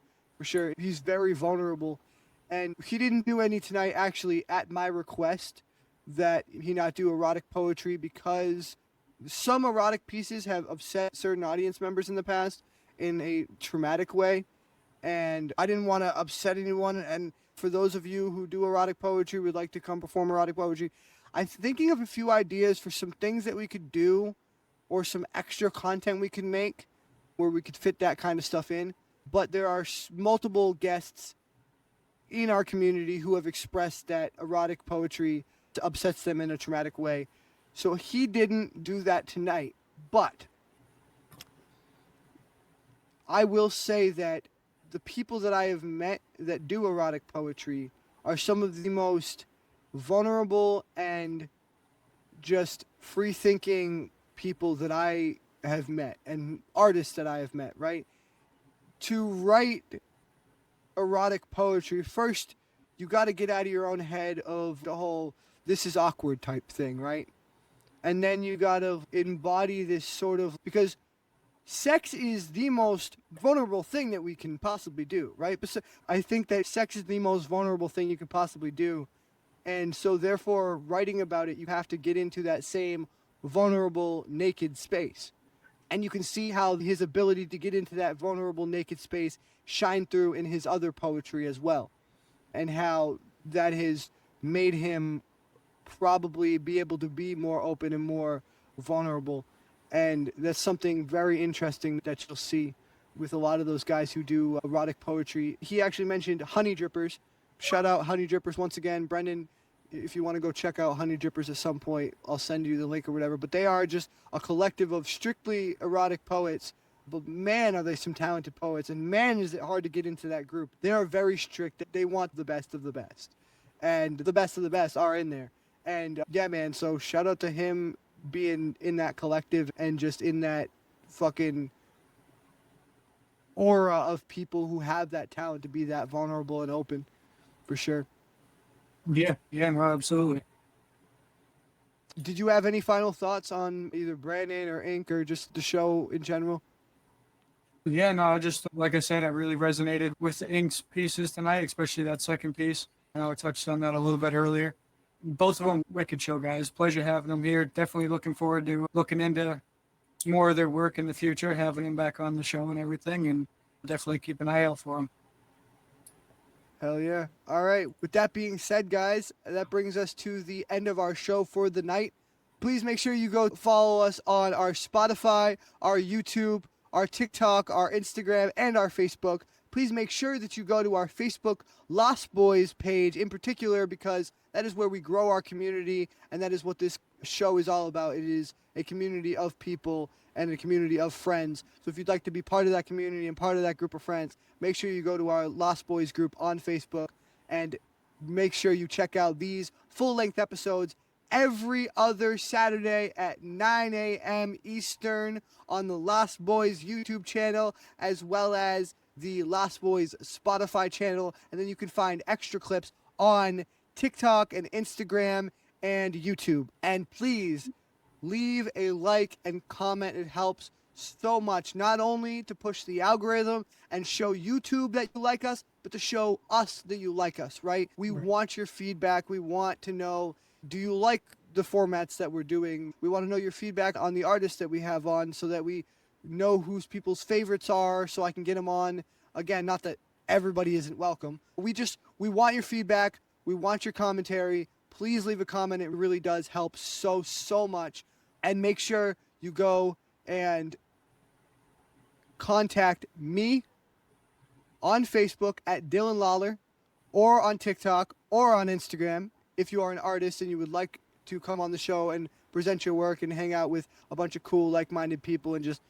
He's very vulnerable, and he didn't do any tonight. Actually, at my request, that he not do erotic poetry because some erotic pieces have upset certain audience members in the past in a traumatic way, and I didn't want to upset anyone. And for those of you who do erotic poetry, would like to come perform erotic poetry, I'm thinking of a few ideas for some things that we could do, or some extra content we can make, where we could fit that kind of stuff in. But there are multiple guests in our community who have expressed that erotic poetry upsets them in a traumatic way. So he didn't do that tonight. But I will say that the people that I have met that do erotic poetry are some of the most vulnerable and just free-thinking people that I have met, and artists that I have met, right? To write erotic poetry, first you got to get out of your own head of the whole this is awkward type thing, right? And then you got to embody this sort of, because sex is the most vulnerable thing that we can possibly do, right? But I think that sex is the most vulnerable thing you can possibly do. And so therefore, writing about it, you have to get into that same vulnerable, naked space. And you can see how his ability to get into that vulnerable, naked space shine through in his other poetry as well. And how that has made him probably be able to be more open and more vulnerable. And that's something very interesting that you'll see with a lot of those guys who do erotic poetry. He actually mentioned Honey Drippers. Shout out Honey Drippers once again. Brendan, if you want to go check out Honey Drippers at some point, I'll send you the link or whatever. But they are just a collective of strictly erotic poets. But man, are they some talented poets. And man, is it hard to get into that group. They are very strict. They want the best of the best. And the best of the best are in there. And yeah, man, so shout out to him being in that collective and just in that fucking aura of people who have that talent to be that vulnerable and open, for sure. Yeah, no, absolutely. Did you have any final thoughts on either Brandon or Ink or just the show in general? Yeah, no, just like I said, I really resonated with the Ink's pieces tonight, especially that second piece. I know I touched on that a little bit earlier. Both of them wicked show guys. Pleasure having them here. Definitely looking forward to looking into more of their work in the future, having them back on the show and everything, and definitely keep an eye out for them. Hell yeah. All right. With that being said, guys, that brings us to the end of our show for the night. Please make sure you go follow us on our Spotify, our YouTube, our TikTok, our Instagram, and our Facebook. Please make sure that you go to our Facebook Lost Boys page in particular, because that is where we grow our community, and that is what this show is all about. It is a community of people and a community of friends. So if you'd like to be part of that community and part of that group of friends, make sure you go to our Lost Boys group on Facebook, and make sure you check out these full-length episodes every other Saturday at 9 a.m. Eastern on the Lost Boys YouTube channel, as well as the Lost Boys Spotify channel. And then you can find extra clips on TikTok and Instagram and YouTube. And please leave a like and comment. It helps so much, not only to push the algorithm and show YouTube that you like us, but to show us that you like us, right? We want your feedback. We want to know, do you like the formats that we're doing? We want to know your feedback on the artists that we have on, so that we know whose people's favorites are, so I can get them on. Again, not that everybody isn't welcome. We want your feedback. We want your commentary. Please leave a comment. It really does help so much. And make sure you go and contact me on Facebook at Dylan Lawler, or on TikTok or on Instagram if you are an artist and you would like to come on the show and present your work and hang out with a bunch of cool, like-minded people and just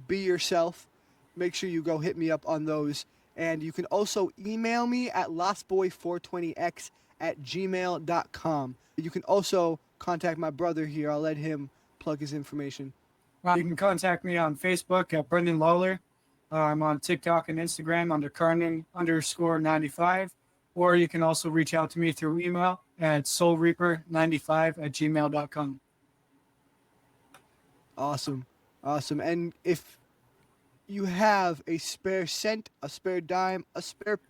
be yourself. Make sure you go hit me up on those. And you can also email me at lostboy420x@gmail.com. You can also contact my brother here. I'll let him plug his information. You can contact me on Facebook at Brendan Lawler. I'm on TikTok and Instagram under Carnan_95. Or you can also reach out to me through email at soulreaper95@gmail.com. Awesome. And if you have a spare cent, a spare dime, a spare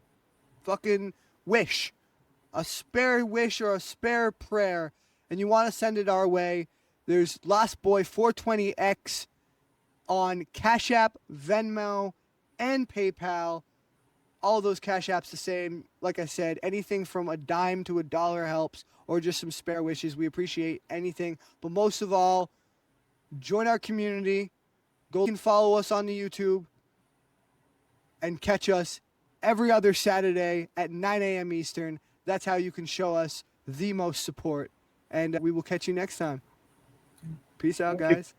fucking wish, a spare wish or a spare prayer, and you want to send it our way, there's Lost Boy 420X on Cash App, Venmo, and PayPal. All those Cash Apps the same. Like I said, anything from a dime to $1 helps, or just some spare wishes. We appreciate anything. But most of all, join our community. Go and follow us on the YouTube, and catch us every other Saturday at 9 a.m. Eastern. That's how you can show us the most support. And we will catch you next time. Peace out, guys.